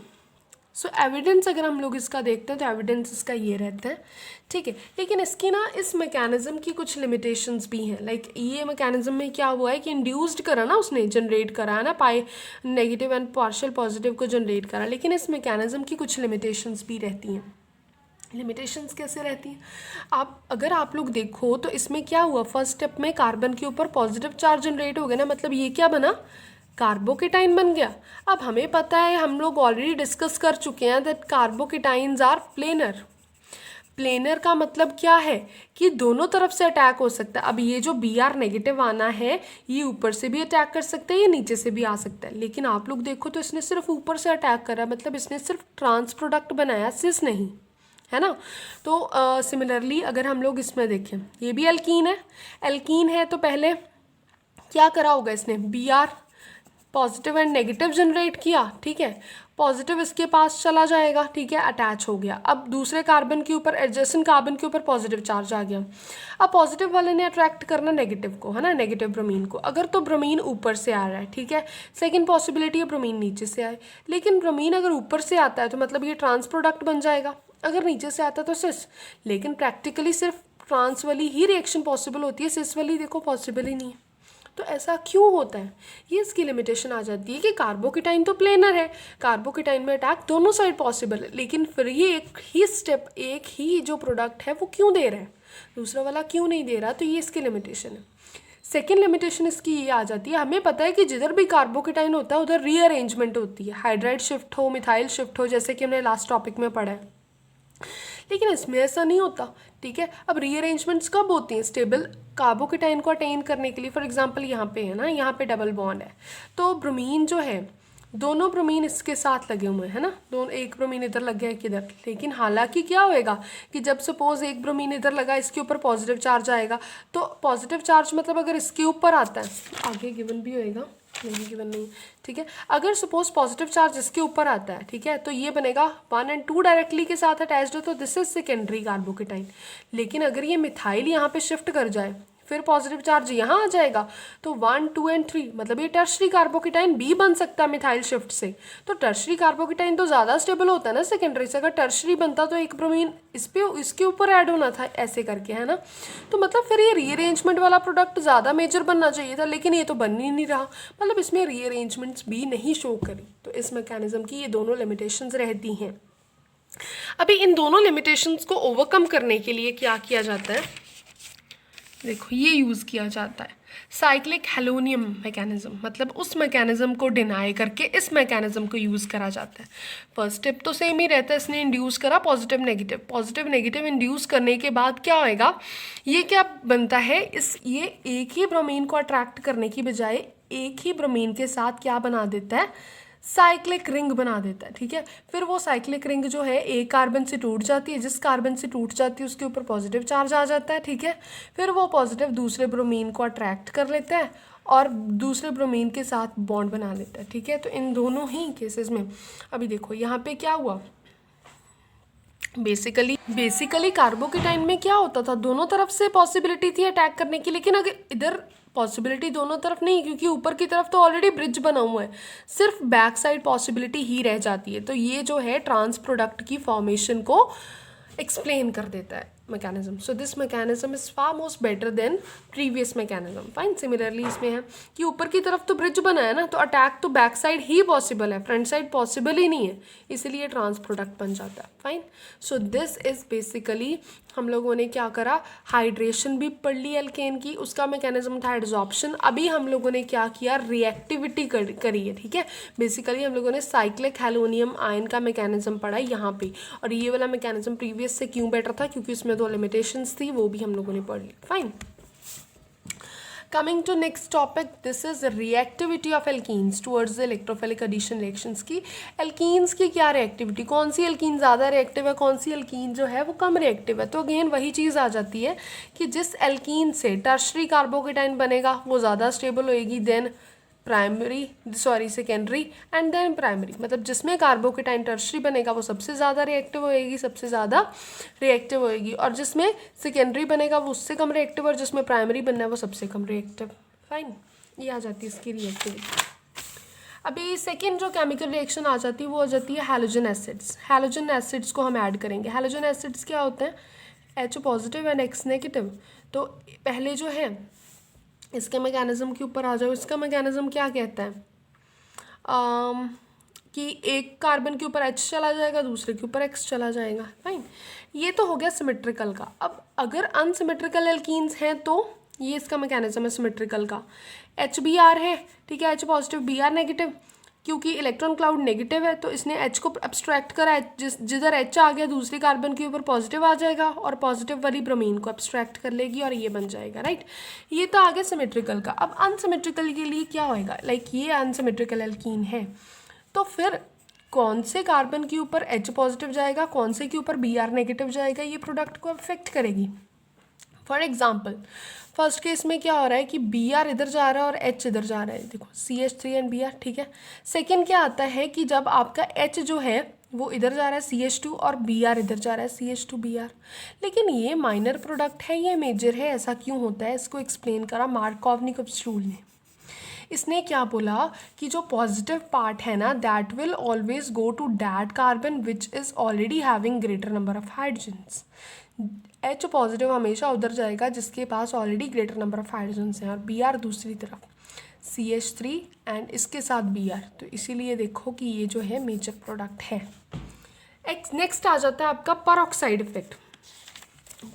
सो एविडेंस अगर हम लोग इसका देखते हैं तो एविडेंस इसका ये रहता है. ठीक है, लेकिन इसकी ना इस मैकेनिज्म की कुछ लिमिटेशंस भी हैं. लाइक ये मैकेनिज्म में क्या हुआ है कि इंड्यूस्ड करा ना, उसने जनरेट करा है ना, पाई नेगेटिव एंड पार्शियल पॉजिटिव को जनरेट करा, लेकिन इस मैकेनिज्म की कुछ लिमिटेशंस भी रहती हैं. लिमिटेशंस कैसे रहती हैं, अगर आप लोग देखो तो इसमें क्या हुआ, फर्स्ट स्टेप में कार्बन के ऊपर पॉजिटिव चार्ज जनरेट हो गया ना, मतलब ये क्या बना, कार्बोकेटाइन बन गया। अब हमें पता है, हम लोग ऑलरेडी डिस्कस कर चुके हैं that carbocations are planar. Planar का मतलब क्या है कि दोनों तरफ से अटैक हो सकता है। अब ये जो Br नेगेटिव आना है, ये ऊपर से भी अटैक कर सकता है, ये नीचे से भी आ सकता है। लेकिन आप लोग देखो तो इसने सिर्फ ऊपर से अटैक करा, मतलब इसने सिर्फ ट्रांस प्रोडक्ट बनाया, सिस नहीं, है ना। तो सिमिलरली अगर हम लोग इसमें देखें, ये भी एल्कीन है। एल्कीन है तो पहले क्या करा होगा इसने, Br positive and negative generate किया, ठीक है। पॉजिटिव इसके पास चला जाएगा, ठीक है, अटैच हो गया। अब दूसरे कार्बन के ऊपर, एडजेसेंट कार्बन के ऊपर पॉजिटिव चार्ज आ गया। अब पॉजिटिव वाले ने अट्रैक्ट करना नेगेटिव को, है ना, नेगेटिव ब्रोमीन को। अगर तो ब्रोमीन ऊपर से आ रहा है, ठीक है, सेकंड पॉसिबिलिटी है ब्रोमीन नीचे से आए। लेकिन ब्रोमीन अगर ऊपर से आता है तो मतलब ये ट्रांस प्रोडक्ट बन जाएगा, अगर नीचे से आता है तो सिस। लेकिन प्रैक्टिकली सिर्फ ट्रांस वाली ही रिएक्शन पॉसिबल होती है, सिस वाली देखो पॉसिबल ही नहीं है। तो ऐसा क्यों होता है, ये इसकी लिमिटेशन आ जाती है कि कार्बोकेटाइन तो प्लेनर है, कार्बोकेटाइन में अटैक दोनों साइड पॉसिबल है, लेकिन फिर ये एक ही स्टेप, एक ही जो प्रोडक्ट है वो क्यों दे रहा है, दूसरा वाला क्यों नहीं दे रहा। तो ये इसकी लिमिटेशन है। सेकेंड लिमिटेशन इसकी ये आ जाती है, हमें पता है कि जिधर भी कार्बोकेटाइन होता है उधर रीअरेंजमेंट होती है, हाइड्राइड शिफ्ट हो, मिथाइल शिफ्ट हो, जैसे कि हमने लास्ट टॉपिक में पढ़ा है। लेकिन इसमें ऐसा नहीं होता, ठीक है। अब रीअरेंजमेंट्स कब होती हैं, स्टेबल कार्बोकेटाइन को अटेन करने के लिए। फॉर एग्जांपल यहाँ पे है ना, यहाँ पे डबल बॉन्ड है, तो ब्रोमीन जो है, दोनों ब्रोमीन इसके साथ लगे हुए हैं ना, दोनों, एक ब्रोमीन इधर लग गया एक इधर। लेकिन हालांकि क्या होएगा कि जब सपोज एक ब्रोमीन इधर लगा, इसके ऊपर पॉजिटिव चार्ज आएगा, तो पॉजिटिव चार्ज मतलब अगर इसके ऊपर आता है, आगे गिवन भी होएगा, नहीं गिवन नहीं, ठीक है। अगर सपोज पॉजिटिव चार्ज इसके ऊपर आता है, ठीक है, तो ये बनेगा 1 और 2 डायरेक्टली के साथ अटैच्ड हो, तो दिस इज सेकेंडरी कार्बोकेटाइन। लेकिन अगर ये मिथाइल यहाँ पे शिफ्ट कर जाए, फिर पॉजिटिव चार्ज यहाँ आ जाएगा, तो 1, 2 और 3 मतलब ये टर्शरी कार्बोकेटाइन भी बन सकता है मिथाइल शिफ्ट से। तो टर्शरी कार्बोकेटाइन तो ज़्यादा स्टेबल होता है ना सेकेंडरी से। अगर टर्शरी बनता तो एक ब्रोमीन इस पे इसके ऊपर ऐड होना था, ऐसे करके, है ना। तो मतलब फिर ये रीअरेंजमेंट वाला प्रोडक्ट ज़्यादा मेजर बनना चाहिए था, लेकिन ये तो बन ही नहीं रहा, मतलब इसमें रीअरेंजमेंट्स भी नहीं शो करी। तो इस मैकेनिज्म की ये दोनों लिमिटेशंस रहती हैं। अभी इन दोनों लिमिटेशंस को ओवरकम करने के लिए क्या किया जाता है, देखो ये यूज़ किया जाता है साइक्लिक हेलोनियम मैकेनिज्म, मतलब उस मैकेनिज्म को डिनाई करके इस मैकेनिज्म को यूज़ करा जाता है। फर्स्ट स्टेप तो सेम ही रहता है, इसने इंड्यूस करा positive negative, positive negative induce करने के बाद क्या होएगा, ये क्या बनता है, ये एक ही ब्रोमीन को अट्रैक्ट करने की बजाय एक ही ब्रोमीन के साथ क्या बना देता है, साइक्लिक रिंग बना देता है, ठीक है। फिर वो साइक्लिक रिंग जो है एक कार्बन से टूट जाती है, जिस कार्बन से टूट जाती है उसके ऊपर पॉजिटिव चार्ज आ जाता है, ठीक है। फिर वो पॉजिटिव दूसरे ब्रोमीन को अट्रैक्ट कर लेता है और दूसरे ब्रोमीन के साथ बॉन्ड बना लेता है, ठीक है। तो इन दोनों ही केसेस में अभी देखो यहाँ पे क्या हुआ, बेसिकली कार्बोकेटाइन में क्या होता था, दोनों तरफ से पॉसिबिलिटी थी अटैक करने की, लेकिन अगर इधर पॉसिबिलिटी दोनों तरफ नहीं, क्योंकि ऊपर की तरफ तो ऑलरेडी ब्रिज बना हुआ है, सिर्फ बैक साइड पॉसिबिलिटी ही रह जाती है। तो ये जो है ट्रांस प्रोडक्ट की फॉर्मेशन को एक्सप्लेन कर देता है mechanism. So this mechanism is far most better than previous mechanism. Fine, similarly इसमें है कि ऊपर की तरफ तो ब्रिज बना है ना, तो अटैक तो बैक साइड ही पॉसिबल है, फ्रंट साइड पॉसिबल ही नहीं है, इसीलिए ट्रांस प्रोडक्ट बन जाता है। Fine, so this is basically हम लोगों ने क्या करा, हाइड्रेशन भी पढ़ ली एल्केन की, उसका मैकेनिज्म था एड्सॉर्प्शन। अभी हम लोगों ने क्या किया, रिएक्टिविटी करी है, ठीक है। बेसिकली हम लोगों ने साइक्लिक हेलोनियम आयन का मैकेनिज्म पढ़ा यहाँ पे, और ये वाला मैकेनिज्म प्रीवियस से क्यों बेटर था, क्योंकि उसमें 2 लिमिटेशंस थी, वो भी हम लोगों ने पढ़ ली। Fine, coming to next topic, this is reactivity of alkenes towards the electrophilic addition reactions की। एल्कीन्स की क्या रिएक्टिविटी, कौन सी एल्कीन ज़्यादा रिएक्टिव है, कौन सी एल्कीन जो है वो कम रिएक्टिव है। तो अगेन वही चीज़ आ जाती है कि जिस एल्कीन से टर्शरी कार्बोकेटाइन बनेगा वो ज़्यादा स्टेबल होएगी then secondary and then primary, मतलब जिसमें कार्बोकेटाइन टर्शरी बनेगा वो सबसे ज़्यादा रिएक्टिव होएगी, सबसे ज़्यादा रिएक्टिव होएगी, और जिसमें सेकेंडरी बनेगा वो उससे कम रिएक्टिव, और जिसमें प्राइमरी बनना है वो सबसे कम रिएक्टिव। फाइन, ये आ जाती है इसकी रिएक्टिविटी। अभी सेकेंड जो केमिकल रिएक्शन आ जाती है वो आ जाती है हैलोजन एसिड्स। हैलोजन एसिड्स को हम ऐड करेंगे। हैलोजन एसिड्स क्या होते हैं, H positive and X negative. तो पहले जो है इसके मैकेनिज्म के ऊपर आ जाओ, इसका मैकेनिज्म क्या कहता है कि एक कार्बन के ऊपर H चला जाएगा, दूसरे के ऊपर X चला जाएगा। फाइन, ये तो हो गया सिमेट्रिकल का। अब अगर अनसिमेट्रिकल एल्कीन्स हैं तो ये इसका मैकेनिज्म है सिमेट्रिकल का। HBr है, ठीक है, H पॉजिटिव Br नेगेटिव, क्योंकि इलेक्ट्रॉन क्लाउड नेगेटिव है तो इसने H को एब्स्ट्रैक्ट करा है, जिधर H आ गया दूसरी कार्बन के ऊपर पॉजिटिव आ जाएगा और पॉजिटिव वाली ब्रोमीन को एब्स्ट्रैक्ट कर लेगी और ये बन जाएगा, राइट। ये तो आ गया सिमेट्रिकल का। अब अनसिमेट्रिकल के लिए क्या होएगा, लाइक ये अनसिमेट्रिकल एल्कीन है तो फिर कौन से कार्बन के ऊपर H पॉजिटिव जाएगा, कौन से के ऊपर Br नेगेटिव जाएगा, ये प्रोडक्ट को अफेक्ट करेगी। फॉर एग्जाम्पल फर्स्ट केस में क्या हो रहा है कि Br इधर जा रहा है और H इधर जा रहा है, देखो CH3 एंड Br, ठीक है। सेकेंड क्या आता है कि जब आपका H जो है वो इधर जा रहा है CH2 और Br इधर जा रहा है CH2 Br, लेकिन ये माइनर प्रोडक्ट है, ये मेजर है, ऐसा क्यों होता है, इसको एक्सप्लेन करा मार्कोव-निकोव्स रूल ने। इसने क्या बोला कि जो पॉजिटिव पार्ट है ना that will always go to that carbon which is already having greater number of hydrogens. H positive हमेशा उधर जाएगा जिसके पास already greater number of hydrogens हैं और Br दूसरी तरफ CH3 एंड इसके साथ Br, तो इसीलिए देखो कि ये जो है मेजर प्रोडक्ट है। नेक्स्ट आ जाता है आपका पेरोक्साइड इफेक्ट,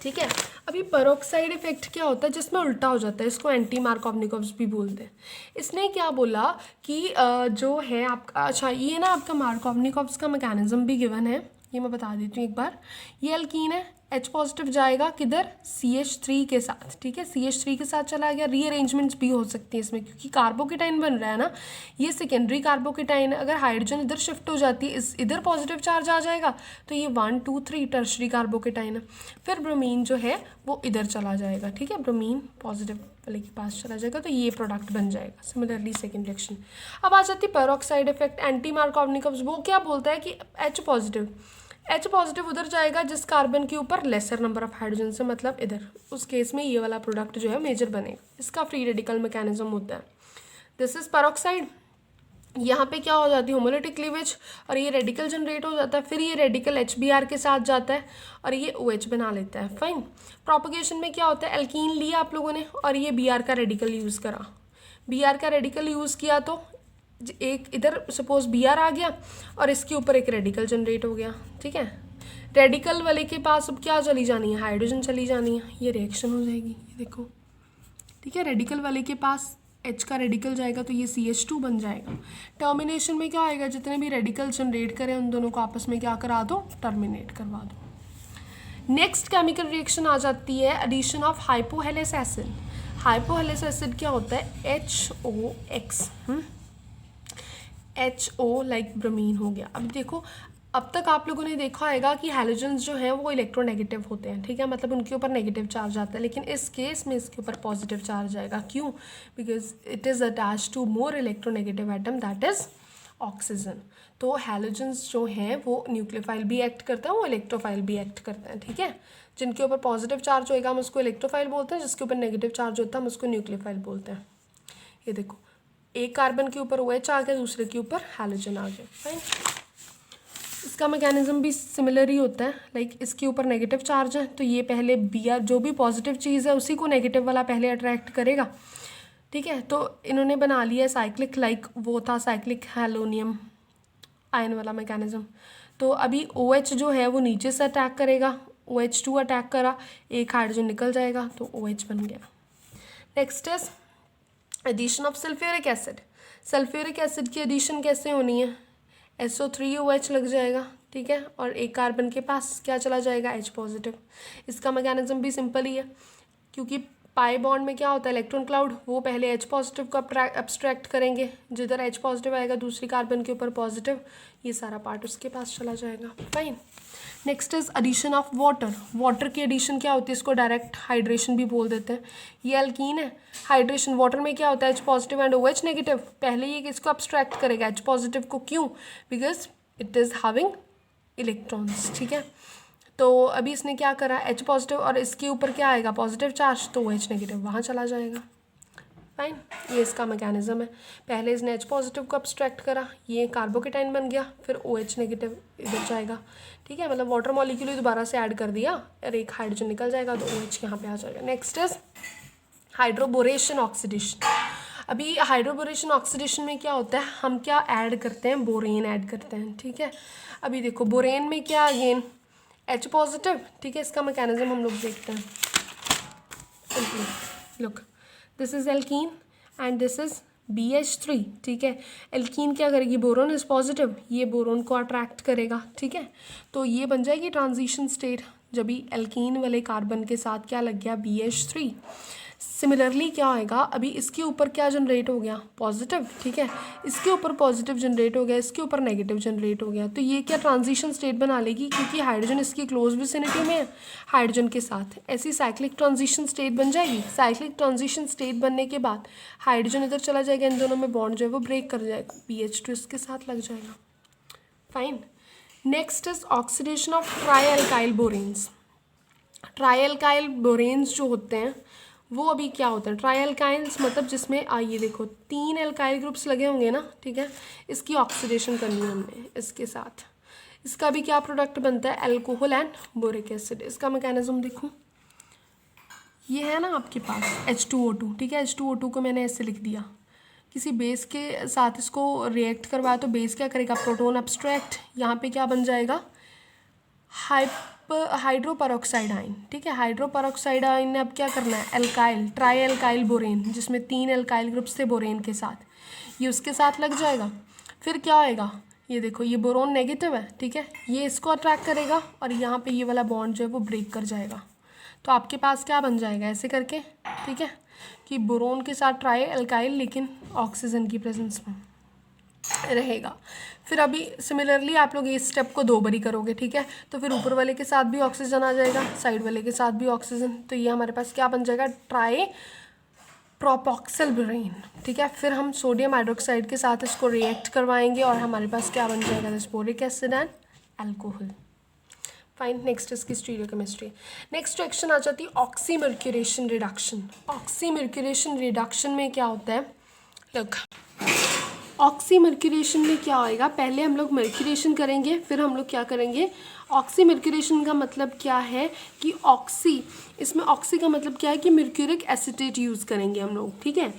ठीक है। अभी पेरोक्साइड इफेक्ट क्या होता है, जिसमें उल्टा हो जाता है, इसको एंटी मार्कोव-निकोव्स भी बोलते हैं। इसने क्या बोला कि जो है आपका, अच्छा ये ना आपका मार्कोव-निकोव्स का मैकेनिज्म भी गिवन है, ये मैं बता देती हूँ एक बार। ये एल्कीन है, H पॉजिटिव जाएगा किधर, CH3 के साथ, ठीक है, CH3 के साथ चला गया। रीअरेंजमेंट्स भी हो सकती है इसमें क्योंकि कार्बोकेटाइन बन रहा है ना, ये सेकेंडरी कार्बोकेटाइन है। अगर हाइड्रोजन इधर शिफ्ट हो जाती है, इधर पॉजिटिव चार्ज आ जाएगा तो ये 1 2 3 टर्शरी कार्बोकेटाइन है। फिर ब्रोमीन जो है वो इधर चला जाएगा, ठीक है, ब्रोमीन पॉजिटिव वाले के पास चला जाएगा तो ये प्रोडक्ट बन जाएगा। Similarly second reaction. अब आ जाती है पेरोक्साइड इफेक्ट, एंटी मार्कोव-निकोव्स। वो क्या बोलता है कि H पॉजिटिव उधर जाएगा जिस कार्बन के ऊपर लेसर नंबर ऑफ हाइड्रोजन से, मतलब इधर, उस केस में ये वाला प्रोडक्ट जो है मेजर बनेगा। इसका फ्री रेडिकल मैकेनिज्म होता है। This is peroxide. यहाँ पे क्या हो जाती है, होमोलिटिक क्लीवेज और ये रेडिकल जनरेट हो जाता है। फिर ये रेडिकल HBr के साथ जाता है और ये OH बना लेता है। फाइन। प्रोपोगेशन में क्या होता है, एल्कीन लिया आप लोगों ने और ये Br का रेडिकल यूज़ करा। Br का रेडिकल यूज़ किया तो एक इधर सपोज Br आ गया और इसके ऊपर एक रेडिकल जनरेट हो गया, ठीक है। रेडिकल वाले के पास अब क्या चली जानी है, हाइड्रोजन चली जानी है, ये रिएक्शन हो जाएगी, ये देखो, ठीक है। रेडिकल वाले के पास H का रेडिकल जाएगा तो ये CH2 बन जाएगा। टर्मिनेशन में क्या आएगा, जितने भी रेडिकल जनरेट करें उन दोनों को आपस में क्या करा दो, टर्मिनेट करवा दो। नेक्स्ट केमिकल रिएक्शन आ जाती है एडिशन ऑफ हाइपोहेलेस एसिड। हाइपोहेलेस एसिड क्या होता है, HOX, HO लाइक ब्रोमीन हो गया। अब देखो, अब तक आप लोगों ने देखा होगा कि हैलोजेंस जो हैं वो इलेक्ट्रोनेगेटिव होते हैं, ठीक है, मतलब उनके ऊपर नेगेटिव चार्ज आता है, लेकिन इस केस में इसके ऊपर पॉजिटिव चार्ज आएगा। क्यों, because it is attach to more electronegative atom that is oxygen. तो हैलोजेंस जो हैं वो न्यूक्लियोफाइल भी एक्ट करते हैं, वो इलेक्ट्रोफाइल भी एक्ट करते हैं, ठीक है। जिनके ऊपर पॉजिटिव चार्ज होएगा हम उसको इलेक्ट्रोफाइल बोलते हैं, जिसके ऊपर नेगेटिव चार्ज होता है हम उसको न्यूक्लियोफाइल बोलते हैं। ये देखो, एक कार्बन के ऊपर OH आ गया, दूसरे के ऊपर हैलोजन आ गया। फाइन। इसका मैकेनिज्म भी सिमिलर ही होता है, लाइक इसके ऊपर नेगेटिव चार्ज है तो ये पहले Br, जो भी पॉजिटिव चीज़ है उसी को नेगेटिव वाला पहले अट्रैक्ट करेगा, ठीक है। तो इन्होंने बना लिया साइक्लिक, लाइक वो था साइक्लिक हैलोनियम आयन वाला मैकेनिज्म। तो अभी OH जो है वो नीचे से अटैक करेगा, OH2 अटैक करा, एक हाइड्रोजन निकल जाएगा तो OH बन गया। Next is addition of sulphuric acid. Sulphuric acid की एडिशन कैसे होनी है, SO3OH लग जाएगा, ठीक है, और एक कार्बन के पास क्या चला जाएगा, H पॉजिटिव। इसका मैकेनिज्म भी सिंपल ही है, क्योंकि पाई बॉन्ड में क्या होता है, इलेक्ट्रॉन क्लाउड, वो पहले H पॉजिटिव को एब्स्ट्रैक्ट करेंगे, जिधर H पॉजिटिव आएगा दूसरी कार्बन के ऊपर पॉजिटिव, ये सारा पार्ट उसके पास चला जाएगा। Fine. Next is addition of water. Water की एडिशन क्या होती है, इसको डायरेक्ट हाइड्रेशन भी बोल देते हैं। ये एल्कीन है, हाइड्रेशन, वाटर में क्या होता है, H positive and OH negative, पहले ये इसको एब्स्ट्रैक्ट करेगा H पॉजिटिव को, क्यों, because it is having electrons, ठीक है। तो अभी इसने क्या करा, H पॉजिटिव और इसके ऊपर क्या आएगा, पॉजिटिव चार्ज, तो OH नेगेटिव वहाँ चला जाएगा। फाइन। ये इसका मैकेनिज्म है, पहले इसने H पॉजिटिव को एब्स्ट्रैक्ट करा, ये कार्बोकेटाइन बन गया, फिर OH नेगेटिव इधर जाएगा, ठीक है, मतलब वाटर मॉलिक्यूल दोबारा से ऐड कर दिया और एक हाइड्रोजन निकल जाएगा तो OH यहाँ पे आ जाएगा। Next is hydroboration oxidation. अभी हाइड्रोबोरेशन ऑक्सीडेशन में क्या होता है, हम क्या ऐड करते हैं, बोरेन ऐड करते हैं, ठीक है। अभी देखो बोरेन में क्या, अगेन H पॉजिटिव, ठीक है, इसका मैकेनिज्म हम लोग देखते हैं simply, look this is alkene and this is BH3, ठीक है। एल्कीन क्या करेगी, बोरोन इज पॉजिटिव, ये बोरोन को अट्रैक्ट करेगा, ठीक है। तो ये बन जाएगी ट्रांजिशन स्टेट जब भी एल्कीन वाले कार्बन के साथ क्या लग गया, BH3। सिमिलरली क्या होएगा, अभी इसके ऊपर क्या जनरेट हो गया, पॉजिटिव, ठीक है। इसके ऊपर पॉजिटिव जनरेट हो गया, इसके ऊपर नेगेटिव जनरेट हो गया, तो ये क्या ट्रांजिशन स्टेट बना लेगी, क्योंकि हाइड्रोजन इसकी क्लोज विसिनिटी में है हाइड्रोजन के साथ, ऐसी साइक्लिक ट्रांजिशन स्टेट बन जाएगी। साइक्लिक ट्रांजिशन स्टेट बनने के बाद हाइड्रोजन इधर चला जाएगा, इन दोनों में बॉन्ड जो है वो ब्रेक कर जाएगा, BH2 इसके साथ लग जाएगा। Fine. Next is oxidation of trialkyl boranes. Trialkyl boranes जो होते हैं वो अभी क्या होता है, ट्राईएल्काइल्स मतलब जिसमें ये देखो 3 एल्काइल ग्रुप्स लगे होंगे ना, ठीक है। इसकी ऑक्सीडेशन करनी है हमने इसके साथ, इसका भी क्या प्रोडक्ट बनता है, अल्कोहल एंड बोरिक एसिड। इसका मैकेनिज्म देखो, ये है ना आपके पास H2O2, ठीक है। H2O2 को मैंने ऐसे लिख दिया, किसी बेस के साथ इसको रिएक्ट करवाया तो बेस क्या करेगा, प्रोटोन अब्स्ट्रैक्ट, यहाँ पे क्या बन जाएगा, हाइड्रोपरऑक्साइड आयन, ठीक है। हाइड्रोपरऑक्साइड आयन ने अब क्या करना है, एल्काइल ट्राईएल्काइल बोरेन, जिसमें 3 एल्काइल ग्रुप्स थे बोरेन के साथ, ये उसके साथ लग जाएगा। फिर क्या आएगा, ये देखो ये बोरोन नेगेटिव है, ठीक है, ये इसको अट्रैक्ट करेगा और यहाँ पे ये वाला बॉन्ड जो है वो ब्रेक कर जाएगा। तो आपके पास क्या बन जाएगा ऐसे करके, ठीक है, कि बोरोन के साथ ट्राईएल्काइल लेकिन ऑक्सीजन की प्रेजेंस में रहेगा। फिर अभी सिमिलरली आप लोग इस स्टेप को 2 बारी करोगे, ठीक है। तो फिर ऊपर वाले के साथ भी ऑक्सीजन आ जाएगा, साइड वाले के साथ भी ऑक्सीजन, तो ये हमारे पास क्या बन जाएगा, ट्राई प्रोपॉक्सिल बोरेन, ठीक है। फिर हम सोडियम हाइड्रोक्साइड के साथ इसको रिएक्ट करवाएंगे और हमारे पास क्या बन जाएगा, this boric acid and alcohol. Fine. Next इसकी स्टीरियोकेमिस्ट्री। नेक्स्ट रिएक्शन आ जाती है ऑक्सीमर्क्यूरेशन रिडक्शन। ऑक्सीमर्क्यूरेशन रिडक्शन में क्या होता है, लुक ऑक्सीमर्क्यूरेशन में क्या होएगा, पहले हम लोग मर्क्यूरेशन करेंगे, फिर हम लोग क्या करेंगे, ऑक्सीमर्क्यूरेशन का मतलब क्या है कि ऑक्सी, इसमें ऑक्सी का मतलब क्या है कि मर्क्यूरिक एसिटेट यूज़ करेंगे हम लोग, ठीक है।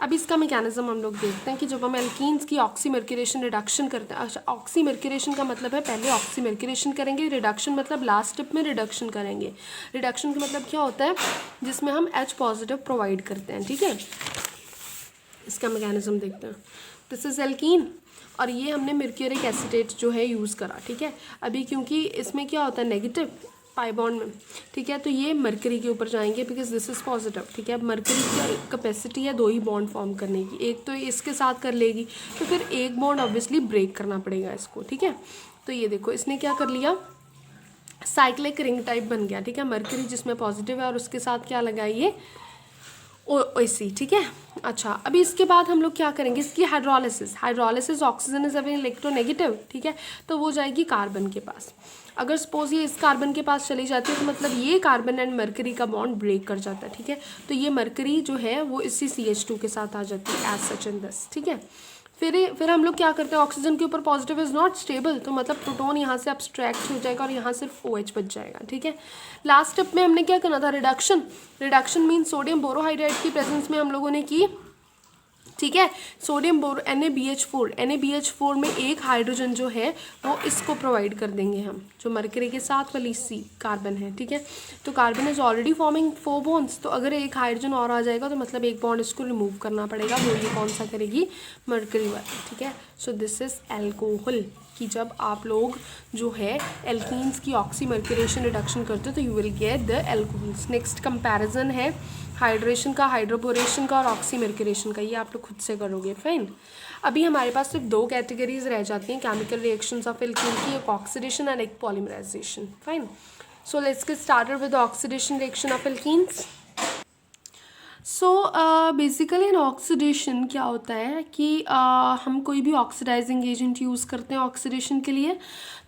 अब इसका मैकेनिज्म हम लोग देखते हैं कि जब हम एल्कीन्स की ऑक्सीमर्क्यूरेशन रिडक्शन करते हैं, अच्छा ऑक्सीमर्क्यूरेशन का मतलब है पहले ऑक्सीमर्क्यूरेशन करेंगे, रिडक्शन मतलब लास्ट स्टेप में रिडक्शन करेंगे। रिडक्शन का मतलब क्या होता है, जिसमें हम H पॉजिटिव प्रोवाइड करते हैं, ठीक है। इसका मैकेनिज्म देखते हैं, दिस इज एल्कीन और ये हमने मर्क्यूरिक एसिटेट जो है यूज़ करा, ठीक है। अभी क्योंकि इसमें क्या होता है नेगेटिव पाई बॉन्ड में, ठीक है, तो ये मरकरी के ऊपर जाएंगे बिकॉज दिस इज पॉजिटिव, ठीक है। अब मरकरी की कैपेसिटी है 2 ही बॉन्ड फॉर्म करने की, एक तो इसके साथ कर लेगी तो फिर एक बॉन्ड ऑब्वियसली ब्रेक करना पड़ेगा इसको, ठीक है। तो ये देखो इसने क्या कर लिया, साइक्लिक रिंग टाइप बन गया, ठीक है। मरकरी जिसमें पॉजिटिव है और उसके साथ क्या लगाइए OC, ठीक है। अच्छा अभी इसके बाद हम लोग क्या करेंगे, इसकी हाइड्रोलिसिस ऑक्सीजन इज अभी इलेक्ट्रोनेगेटिव, ठीक है, तो वो जाएगी कार्बन के पास। अगर सपोज ये इस कार्बन के पास चली जाती है तो मतलब ये कार्बन एंड मरकरी का बॉन्ड ब्रेक कर जाता है, ठीक है। तो ये मरकरी जो है वो इसी CH2 के साथ आ जाती है एज सच इन दिस, ठीक है। फिर हम लोग क्या करते हैं, ऑक्सीजन के ऊपर पॉजिटिव इज नॉट स्टेबल, तो मतलब प्रोटॉन यहाँ से अब्स्ट्रैक्ट हो जाएगा और यहाँ सिर्फ OH बच जाएगा, ठीक है। लास्ट स्टेप में हमने क्या करना था, रिडक्शन मीन सोडियम बोरोहाइड्राइड की प्रेजेंस में हम लोगों ने की, ठीक है। सोडियम बोरो NaBH4 में एक हाइड्रोजन जो है वो इसको प्रोवाइड कर देंगे हम, जो मरकरी के साथ वाली C कार्बन है, ठीक है। तो carbon is already forming 4 bonds, तो अगर एक हाइड्रोजन और आ जाएगा तो मतलब एक बॉन्ड इसको रिमूव करना पड़ेगा, वो ये कौन सा करेगी, मरकरी वाली, ठीक है। सो दिस इज एल्कोहल, कि जब आप लोग जो है एल्कीन्स की ऑक्सीमर्क्यूरेशन रिडक्शन करते हो तो you will get the alcohols. Next comparison है हाइड्रेशन का, हाइड्रोपोरेशन का और ऑक्सीमर्क्यूरेशन का, ये आप लोग खुद से करोगे। फाइन। अभी हमारे पास सिर्फ 2 कैटेगरीज रह जाती हैं केमिकल रिएक्शंस ऑफ एल्कीन की, एक ऑक्सीडेशन एंड एक polymerization. Fine. So let's get started with oxidation reaction of alkenes. So basically in oxidation क्या होता है कि हम कोई भी ऑक्सीडाइजिंग एजेंट यूज़ करते हैं ऑक्सीडेशन के लिए,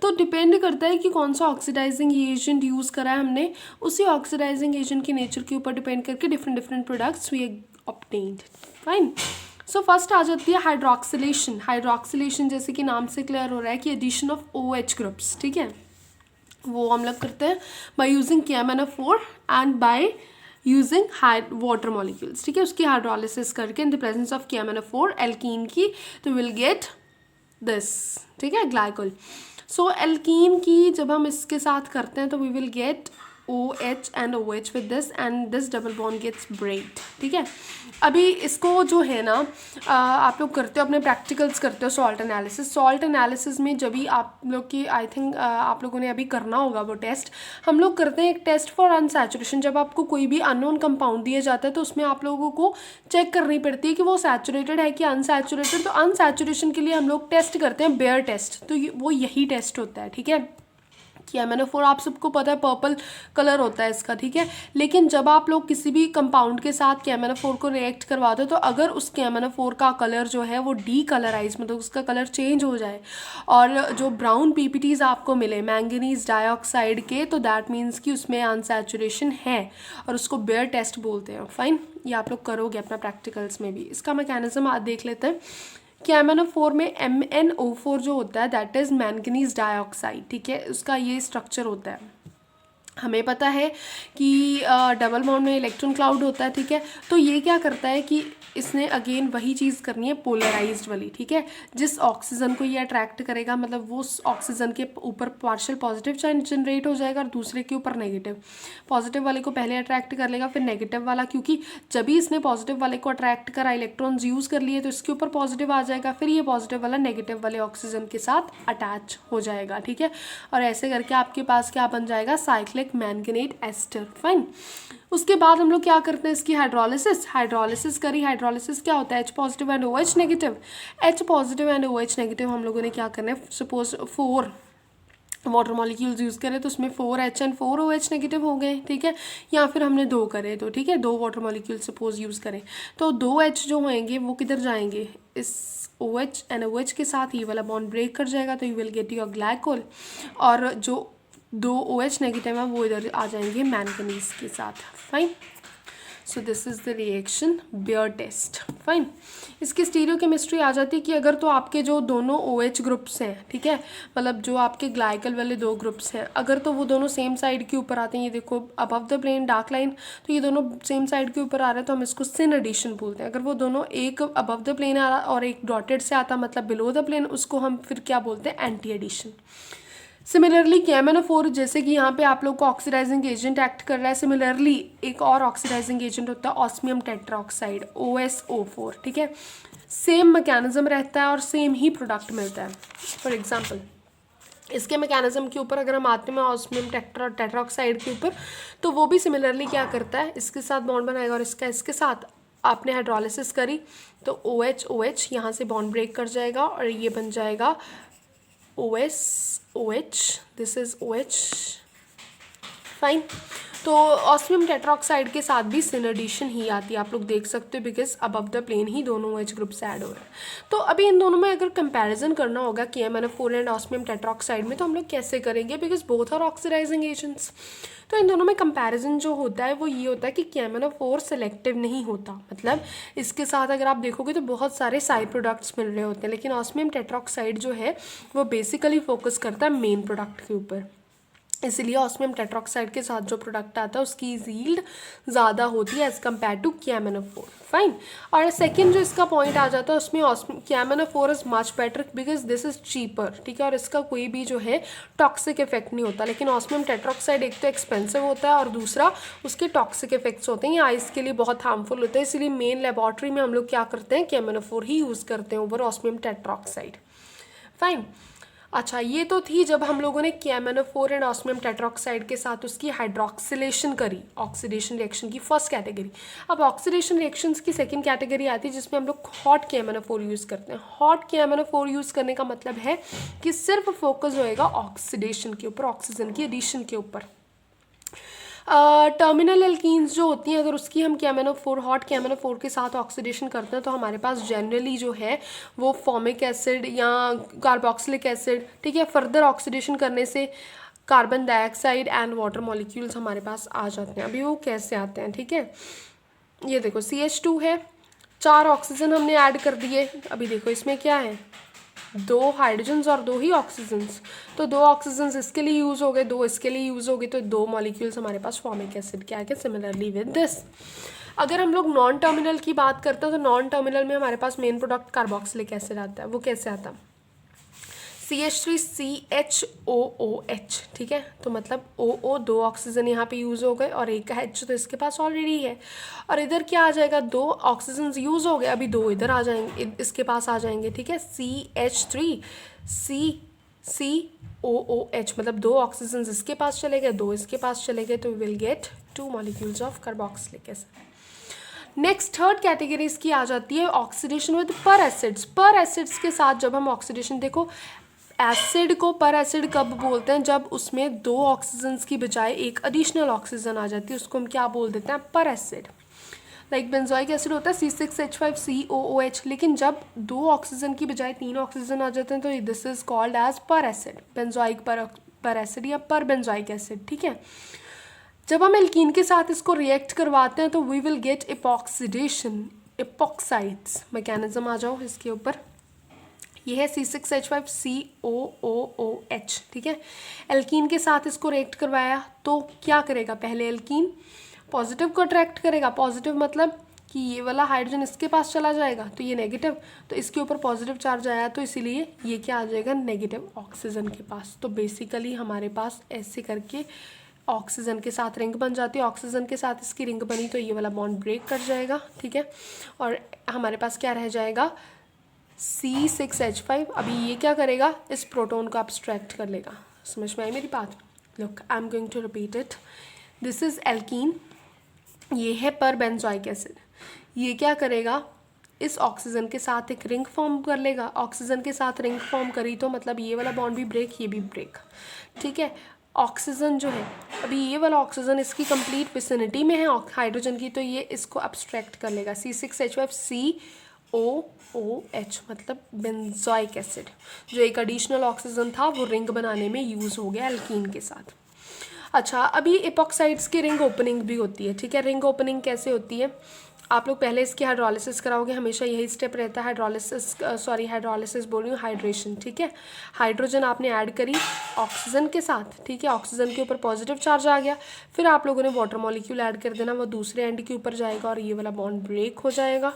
तो डिपेंड करता है कि कौन सा ऑक्सीडाइजिंग एजेंट यूज़ करा है हमने, उसी ऑक्सीडाइजिंग एजेंट की नेचर के ऊपर डिपेंड करके different products we obtained. Fine. So first आ जाती है हाइड्रोक्सिलेशन जैसे कि नाम से क्लियर हो रहा है कि एडिशन ऑफ OH ग्रुप्स, ठीक है, वो हम लोग करते हैं by using KMnO4 and by using water molecules, ठीक है। उसकी हाइड्रोलिसिस करके in the presence of KMnO4 alkene की, तो विल गेट दिस, ठीक है, ग्लाइकोल। सो एल्कीन की जब हम इसके साथ करते हैं तो we will get OH and OH with this and this double bond gets break, ठीक है। अभी इसको जो है ना आप लोग करते हो अपने प्रैक्टिकल्स करते हो सॉल्ट एनालिसिस। सॉल्ट एनालिसिस में जब भी आप लोग की आई थिंक आप लोगों ने अभी करना होगा वो टेस्ट, हम लोग करते हैं एक टेस्ट फॉर अनसैचुरेशन। जब आपको कोई भी अननोन कंपाउंड दिया जाता है तो उसमें आप लोगों को चेक करनी पड़ती है कि वो सैचुरेटेड है कि अनसैचुरेटेड। तो अनसैचुरेशन के लिए हम लोग टेस्ट करते हैं बेयर टेस्ट, तो वो यही टेस्ट होता है, ठीक है। KMnO4 आप सबको पता है पर्पल कलर होता है इसका, ठीक है। लेकिन जब आप लोग किसी भी कंपाउंड के साथ KMnO4 को रिएक्ट करवाते हो तो अगर उस KMnO4 का कलर जो है वो डीकलराइज मतलब उसका कलर चेंज हो जाए और जो ब्राउन PPTs आपको मिले मैंगनीज डाइऑक्साइड के, तो दैट मीन्स कि उसमें अनसैचुरेशन है और उसको बेयर टेस्ट बोलते हैं। फाइन, ये आप लोग करोगे अपना प्रैक्टिकल्स में भी। इसका मैकेनिज्म आज देख लेते हैं। KMnO4 में MnO4 जो होता है दैट इज़ मैंगनीज डाइऑक्साइड, ठीक है। उसका ये स्ट्रक्चर होता है। हमें पता है कि डबल बॉन्ड में इलेक्ट्रॉन क्लाउड होता है, ठीक है। तो ये क्या करता है कि इसने अगेन वही चीज़ करनी है पोलराइज्ड वाली, ठीक है। जिस ऑक्सीजन को ये अट्रैक्ट करेगा मतलब वो ऑक्सीजन के ऊपर पार्शियल पॉजिटिव चार्ज जनरेट हो जाएगा और दूसरे के ऊपर नेगेटिव। पॉजिटिव वाले को पहले अट्रैक्ट कर लेगा फिर नेगेटिव वाला, क्योंकि जब भी इसने पॉजिटिव वाले को अट्रैक्ट करा इलेक्ट्रॉन्स यूज़ कर लिए तो इसके ऊपर पॉजिटिव आ जाएगा, फिर ये पॉजिटिव वाला नेगेटिव वाले ऑक्सीजन के साथ अटैच हो जाएगा, ठीक है। और ऐसे करके आपके पास क्या बन जाएगा, साइक्लिक मैंगनेट एस्टर। फाइन, उसके बाद हम लोग क्या करते हैं, इसकी हाइड्रोलिसिस करी। हाइड्रोलिसिस क्या होता है, H positive and OH negative. H positive and OH negative हम लोगों ने क्या करना है, सपोज 4 वाटर मॉलिक्यूल्स यूज़ करें तो उसमें 4H एंड 4OH नेगेटिव हो गए, ठीक है। या फिर हमने 2 करे तो ठीक है, 2 वाटर मॉलिक्यूल सपोज यूज़ करें तो 2H जो होंगे वो किधर जाएंगे, इस OH एंड OH के साथ ये वाला बॉन्ड ब्रेक कर जाएगा तो you will get your glycol, और जो 2 OH नेगेटिव है वो इधर आ जाएंगे मैंगनीज के साथ। Fine, so this is the reaction Baeyer test. Fine, इसकी स्टीरियोकेमिस्ट्री आ जाती है कि अगर तो आपके जो दोनों OH ग्रुप्स हैं, ठीक है, मतलब जो आपके ग्लाइकल वाले 2 ग्रुप्स हैं, अगर तो वो दोनों सेम साइड के ऊपर आते हैं, ये देखो above the plane dark line, तो ये दोनों सेम साइड के ऊपर आ रहे हैं तो हम इसको सिन एडिशन बोलते हैं। अगर वो दोनों एक अबव द प्लेन आ रहा और एक डॉटेड से आता मतलब बिलो द प्लेन, उसको हम फिर क्या बोलते हैं, एंटी एडिशन। सिमिलरली KMnO4 जैसे कि यहाँ पे आप लोग को ऑक्सीडाइजिंग एजेंट एक्ट कर रहा है, सिमिलरली एक और ऑक्सीडाइजिंग एजेंट होता है ऑस्मियम टेट्राऑक्साइड OSO4, ठीक है। सेम मैकेनिज्म रहता है और सेम ही प्रोडक्ट मिलता है। फॉर एग्जांपल इसके मैकेनिज्म के ऊपर अगर हम आते हैं ऑस्मियम टेट्राऑक्साइड के ऊपर, तो वो भी सिमिलरली क्या करता है, इसके साथ बॉन्ड बनाएगा और इसके साथ आपने हाइड्रोलिसिस करी तो OH यहाँ से बॉन्ड ब्रेक कर जाएगा और ये बन जाएगा OH, this is OH। Fine, तो ऑस्मियम टेट्राऑक्साइड के साथ भी सिन एडिशन ही आती है, आप लोग देख सकते हो, बिकॉज अबव द प्लेन ही दोनों OH ग्रुप से ऐड हो रहे हैं। तो अभी इन दोनों में अगर कंपैरिजन करना होगा KMnO4 एंड ऑस्मियम टेट्राऑक्साइड में, तो हम लोग कैसे करेंगे, because both are oxidizing agents. तो इन दोनों में कंपैरिजन जो होता है वो ये होता है कि KMnO4 सेलेक्टिव नहीं होता, मतलब इसके साथ अगर आप देखोगे तो बहुत सारे साइड प्रोडक्ट्स मिल रहे होते हैं, लेकिन ऑस्मियम टेट्राऑक्साइड जो है वो बेसिकली फोकस करता है मेन प्रोडक्ट के ऊपर, इसलिए ऑस्मियम टेट्राऑक्साइड के साथ जो प्रोडक्ट आता है उसकी यील्ड ज़्यादा होती है as compared to KMnO4। Fine, और सेकंड जो इसका पॉइंट आ जाता है उसमें KMnO4 is much better because this is cheaper, ठीक है, और इसका कोई भी जो है टॉक्सिक इफेक्ट नहीं होता। लेकिन ऑस्मियम टेट्राऑक्साइड एक तो एक्सपेंसिव होता है और दूसरा उसके टॉक्सिक इफेक्ट्स होते हैं, ये आइस के लिए बहुत हार्मफुल होते हैं, इसलिए मेन लेबॉर्ट्री में हम लोग क्या करते हैं, KMnO4 ही यूज़ करते हैं ओवर ऑस्मियम टेट्राऑक्साइड। फाइन, अच्छा, ये तो थी जब हम लोगों ने KMnO4 एंड ऑस्मियम टेट्राऑक्साइड के साथ उसकी हाइड्रोक्सिलेशन करी, ऑक्सीडेशन रिएक्शन की फर्स्ट कैटेगरी। अब ऑक्सीडेशन रिएक्शंस की सेकंड कैटेगरी आती है जिसमें हम लोग हॉट KMnO4 यूज़ करते हैं। हॉट KMnO4 यूज़ करने का मतलब है कि सिर्फ फोकस होएगा ऑक्सीडेशन के ऊपर, ऑक्सीजन की एडिशन के ऊपर। टर्मिनल एल्कीन्स जो होती हैं अगर उसकी हम हॉट KMnO4 के साथ ऑक्सीडेशन करते हैं तो हमारे पास जनरली जो है वो फॉर्मिक एसिड या कार्बोक्सिलिक एसिड, ठीक है, फर्दर ऑक्सीडेशन करने से carbon dioxide and water molecules हमारे पास आ जाते हैं। अभी वो कैसे आते हैं, ठीक है, ये देखो CH2 है, 4 ऑक्सीजन हमने ऐड कर दिए, अभी देखो इसमें क्या है, 2 हाइड्रोजन्स और 2 ही ऑक्सीजन्स, तो 2 ऑक्सीजन्स इसके लिए यूज़ हो गए, 2 इसके लिए यूज़ हो गए, तो 2 मॉलिक्यूल्स हमारे पास फॉर्मिक एसिड के आगे। सिमिलरली विद दिस अगर हम लोग नॉन टर्मिनल की बात करते हैं तो नॉन टर्मिनल में हमारे पास मेन प्रोडक्ट कार्बोक्सिलिक एसिड आता है। वो कैसे आता है, CH3CHOOH, ठीक है। तो मतलब OO, 2 ऑक्सीजन यहाँ पे यूज़ हो गए और एक H तो इसके पास ऑलरेडी है। और इधर क्या आ जाएगा, 2 ऑक्सीजन यूज़ हो गए, अभी 2 इधर आ जाएंगे, इसके पास आ जाएंगे, ठीक है। CH3COOH, मतलब 2 ऑक्सीजन इसके पास चले गए, 2 इसके पास चले गए, तो we will get 2 molecules of carboxylic acid. Next third category इसकी आ जाती है oxidation with peracids. Peracids के साथ जब हम ऑक्सीडेशन, देखो एसिड को पर एसिड कब बोलते हैं, जब उसमें 2 ऑक्सीजन्स की बजाय एक एडिशनल ऑक्सीजन आ जाती है, उसको हम क्या बोल देते हैं, पर एसिड। लाइक बेंजोइक एसिड होता है C6H5COOH, लेकिन जब 2 ऑक्सीजन की बजाय 3 ऑक्सीजन आ जाते हैं तो this is called as peracid, benzoic peracid या पर बेंजोइक एसिड, ठीक है। जब हम एल्कीन के साथ इसको रिएक्ट करवाते हैं तो we will get epoxidation, epoxides mechanism आ जाओ इसके ऊपर। ये है C6H5COOH, ठीक है। एल्कीन के साथ इसको रिएक्ट करवाया तो क्या करेगा, पहले एल्कीन पॉजिटिव को अट्रैक्ट करेगा, पॉजिटिव मतलब कि ये वाला हाइड्रोजन इसके पास चला जाएगा तो ये नेगेटिव, तो इसके ऊपर पॉजिटिव चार्ज आया तो इसीलिए ये क्या आ जाएगा, नेगेटिव ऑक्सीजन के पास। तो बेसिकली हमारे पास ऐसे करके ऑक्सीजन के साथ रिंग बन जाती है, ऑक्सीजन के साथ इसकी रिंग बनी तो ये वाला बॉन्ड ब्रेक कर जाएगा, ठीक है। और हमारे पास क्या रह जाएगा, C6H5। अभी ये क्या करेगा, इस प्रोटोन को abstract कर लेगा। समझ में आई मेरी बात? Look, I am going to repeat it. This is alkene, ये है पर बेंजोइक एसिड। ये क्या करेगा, इस ऑक्सीजन के साथ एक रिंग फॉर्म कर लेगा। ऑक्सीजन के साथ रिंग फॉर्म करी तो मतलब ये वाला बॉन्ड भी ब्रेक, ये भी ब्रेक, ठीक है। ऑक्सीजन जो है, अभी ये वाला ऑक्सीजन इसकी कंप्लीट विसिनिटी में है हाइड्रोजन की, तो ये इसको abstract कर लेगा। C6H5COOH मतलब बेंजोइक एसिड, जो एक एडिशनल ऑक्सीजन था वो रिंग बनाने में यूज़ हो गया एल्कीन के साथ। अच्छा, अभी एपॉक्साइड्स की रिंग ओपनिंग भी होती है, ठीक है। रिंग ओपनिंग कैसे होती है, आप लोग पहले इसकी हाइड्रोलिसिस कराओगे, हमेशा यही स्टेप रहता है, हाइड्रोलिसिस बोल रही हूँ, हाइड्रेशन, ठीक है। हाइड्रोजन आपने ऐड करी ऑक्सीजन के साथ, ठीक है। ऑक्सीजन के ऊपर पॉजिटिव चार्ज आ गया, फिर आप लोगों ने वाटर मॉलिक्यूल ऐड कर देना, वो दूसरे एंड के ऊपर जाएगा और ये वाला बॉन्ड ब्रेक हो जाएगा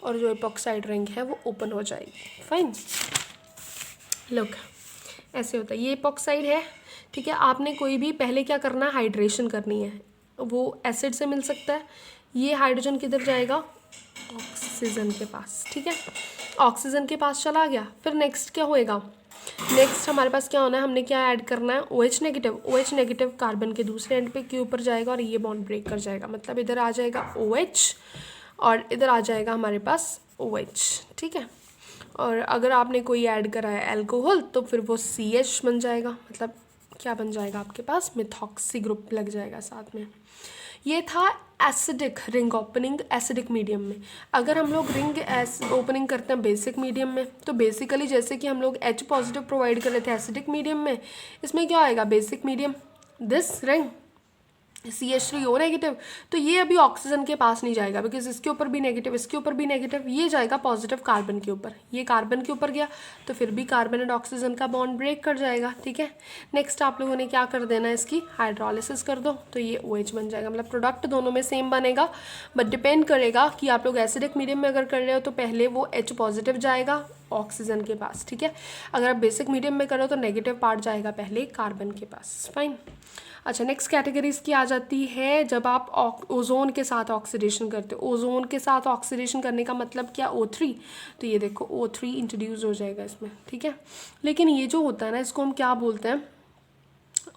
और जो एपॉक्साइड रिंग है वो ओपन हो जाएगी। फाइन, लुक ऐसे होता है, ये एपॉक्साइड है, ठीक है। आपने कोई भी पहले क्या करना है, हाइड्रेशन करनी है, वो एसिड से मिल सकता है। ये हाइड्रोजन किधर जाएगा, ऑक्सीजन के पास, ठीक है। ऑक्सीजन के पास चला गया, फिर नेक्स्ट क्या होएगा, नेक्स्ट हमारे पास क्या होना है, हमने क्या ऐड करना है, OH negative. OH negative carbon के दूसरे एंड पे के ऊपर जाएगा और ये बॉन्ड ब्रेक कर जाएगा, मतलब इधर आ जाएगा OH और इधर आ जाएगा हमारे पास OH, ठीक है। और अगर आपने कोई ऐड करा है एल्कोहल तो फिर वो CH बन जाएगा, मतलब क्या बन जाएगा आपके पास, मिथॉक्सी ग्रुप लग जाएगा साथ में। ये था acidic ring opening acidic medium में। अगर हम लोग रिंग ओपनिंग करते हैं बेसिक मीडियम में, तो बेसिकली जैसे कि हम लोग H पॉजिटिव प्रोवाइड कर रहे थे एसिडिक मीडियम में, इसमें क्या आएगा, basic medium this ring CH3O negative, तो ये अभी ऑक्सीजन के पास नहीं जाएगा, बिकॉज इसके ऊपर भी नेगेटिव, इसके ऊपर भी नेगेटिव, ये जाएगा पॉजिटिव कार्बन के ऊपर। ये कार्बन के ऊपर गया तो फिर भी कार्बन एंड ऑक्सीजन का बॉन्ड ब्रेक कर जाएगा, ठीक है। नेक्स्ट आप लोगों ने क्या कर देना है, इसकी हाइड्रोलिसिस कर दो तो ये OH बन जाएगा, मतलब प्रोडक्ट दोनों में सेम बनेगा, बट डिपेंड करेगा कि आप लोग एसिडिक मीडियम में अगर कर रहे हो तो पहले वो H पॉजिटिव जाएगा ऑक्सीजन के पास, ठीक है। अगर आप बेसिक मीडियम में करो तो नेगेटिव पार्ट जाएगा पहले कार्बन के पास। फाइन। अच्छा, नेक्स्ट कैटेगरी इसकी आ जाती है जब आप ओजोन के साथ ऑक्सीडेशन करते हो। ओजोन के साथ ऑक्सीडेशन करने का मतलब क्या, O3, तो ये देखो O3 इंट्रोड्यूस हो जाएगा इसमें, ठीक है। लेकिन ये जो होता है ना, इसको हम क्या बोलते हैं,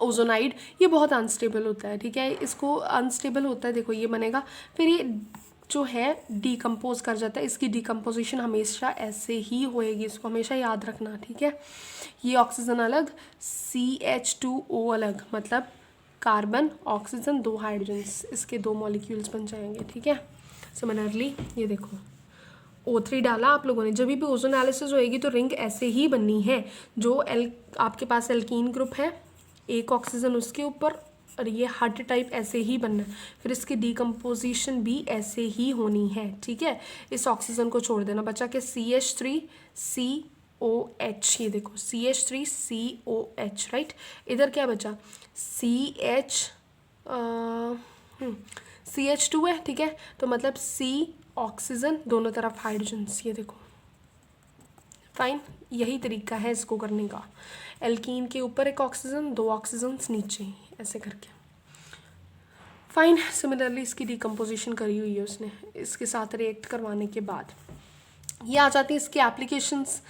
ओजोनाइड, ये बहुत अनस्टेबल होता है, ठीक है। इसको अनस्टेबल होता है, देखो ये बनेगा, फिर ये जो है डिकम्पोज कर जाता है। इसकी डिकम्पोजिशन हमेशा ऐसे ही होएगी, इसको हमेशा याद रखना, ठीक है। ये ऑक्सीजन अलग, CH2O अलग, मतलब कार्बन ऑक्सीजन 2 हाइड्रोजन्स, इसके 2 मॉलिक्यूल्स बन जाएंगे, ठीक है। सिमिलरली ये देखो O3 डाला आप लोगों ने, जब भी ओजोन एनालिसिस होएगी तो रिंग ऐसे ही बननी है, जो आपके पास एल्कीन ग्रुप है, एक ऑक्सीजन उसके ऊपर और ये हार्ट टाइप ऐसे ही बनना है, फिर इसकी डिकम्पोजिशन भी ऐसे ही होनी है, ठीक है। इस ऑक्सीजन को छोड़ देना, बचा के CH3COH, ये देखो CH3COH, राइट। इधर क्या बचा, CH2 है, ठीक है। तो मतलब C ऑक्सीजन, दोनों तरफ हाइड्रोजन्स, ये देखो फाइन, यही तरीका है इसको करने का। एल्कीन के ऊपर एक ऑक्सीजन, 2 ऑक्सीजन नीचे, ऐसे करके। फाइन, सिमिलरली इसकी डिकम्पोजिशन करी हुई है उसने इसके साथ रिएक्ट करवाने के बाद। ये आ जाती है इसकी एप्लीकेशंस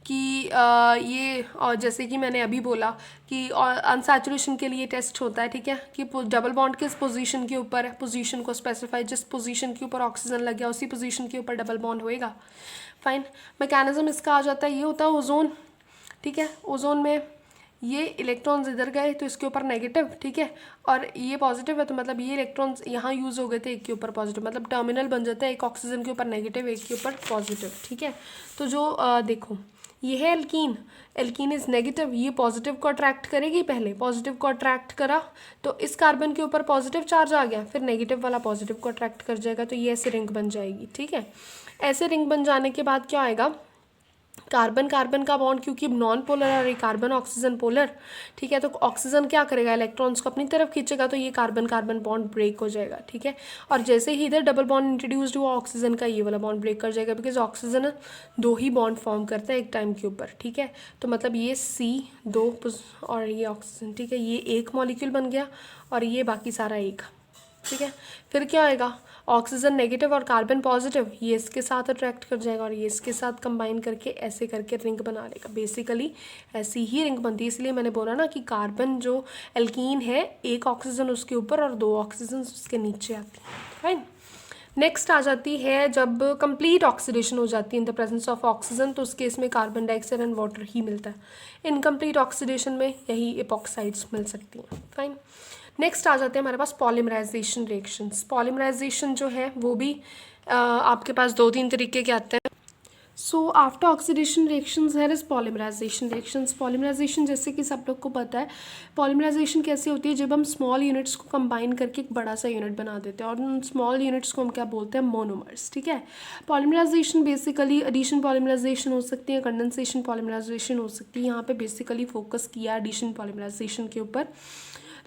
कि ये, और जैसे कि मैंने अभी बोला कि अनसैचुरेशन के लिए टेस्ट होता है, ठीक है, कि डबल बॉन्ड किस पोजीशन के ऊपर है, पोजीशन को स्पेसिफाई, जिस पोजीशन के ऊपर ऑक्सीजन लग गया उसी पोजीशन के ऊपर डबल बॉन्ड होएगा। फाइन, मैकेनिज्म इसका आ जाता है, ये होता है ओजोन, ठीक है। ओजोन में ये इलेक्ट्रॉन्स इधर गए तो इसके ऊपर नेगेटिव, ठीक है, और ये पॉजिटिव है तो मतलब ये इलेक्ट्रॉन्स यहाँ यूज़ हो गए थे एक के ऊपर पॉजिटिव, मतलब टर्मिनल बन जाता है, एक ऑक्सीजन के ऊपर नेगेटिव, एक के ऊपर पॉजिटिव, ठीक है। तो जो देखो ये है एल्कीन, एल्कीन इज़ नेगेटिव, ये पॉजिटिव को अट्रैक्ट करेगी, पहले पॉजिटिव को अट्रैक्ट करा तो इस कार्बन के ऊपर पॉजिटिव चार्ज आ गया, फिर नेगेटिव वाला पॉजिटिव को अट्रैक्ट कर जाएगा, तो ये ऐसे रिंग बन जाएगी, ठीक है। ऐसे रिंग बन जाने के बाद क्या आएगा, कार्बन कार्बन का बॉन्ड, क्योंकि नॉन पोलर और ये कार्बन ऑक्सीजन पोलर, ठीक है, तो ऑक्सीजन क्या करेगा, इलेक्ट्रॉन्स को अपनी तरफ खींचेगा, तो ये कार्बन कार्बन बॉन्ड ब्रेक हो जाएगा, ठीक है। और जैसे ही इधर डबल बॉन्ड इंट्रोड्यूस्ड हुआ, ऑक्सीजन का ये वाला बॉन्ड ब्रेक कर जाएगा, because oxygen 2 he bond form करता है एक टाइम के ऊपर, ठीक है। तो मतलब ये C2 और ये ऑक्सीजन, ठीक है, ये एक मॉलिक्यूल बन गया और ये बाकी सारा एक, ठीक है। फिर क्या आएगा, ऑक्सीजन नेगेटिव और कार्बन पॉजिटिव, ये इसके साथ अट्रैक्ट कर जाएगा और ये इसके साथ कंबाइन करके ऐसे करके रिंग बना लेगा। बेसिकली ऐसी ही रिंग बनती है, इसलिए मैंने बोला ना कि कार्बन जो एल्कीन है, एक ऑक्सीजन उसके ऊपर और 2 ऑक्सीजन उसके नीचे आती है। फाइन, नेक्स्ट आ जाती है जब कंप्लीट ऑक्सीडेशन हो जाती है in the presence of oxygen, तो उस केस में कार्बन डाइऑक्साइड एंड वाटर ही मिलता है। इनकम्प्लीट ऑक्सीडेशन में यही एपॉक्साइड्स मिल सकती हैं। फाइन, नेक्स्ट आ जाते हैं हमारे पास पॉलीमराइजेशन रिएक्शंस। पॉलीमराइजेशन जो है वो भी आपके पास 2-3 तरीके के आते हैं। सो आफ्टर ऑक्सीडेशन रिएक्शंस है इज पॉलीमराइजेशन रिएक्शंस। पॉलीमराइजेशन जैसे कि सब लोग को पता है, पॉलीमराइजेशन कैसे होती है, जब हम स्मॉल यूनिट्स को कंबाइन करके एक बड़ा सा यूनिट बना देते हैं और उन स्मॉल यूनिट्स को हम क्या बोलते हैं, मोनोमर्स, ठीक है। पॉलीमराइजेशन बेसिकली एडिशन पॉलीमराइजेशन हो सकती है, कंडेंसेशन पॉलीमराइजेशन हो सकती है। यहाँ पे बेसिकली फोकस किया एडिशन पॉलीमराइजेशन के ऊपर।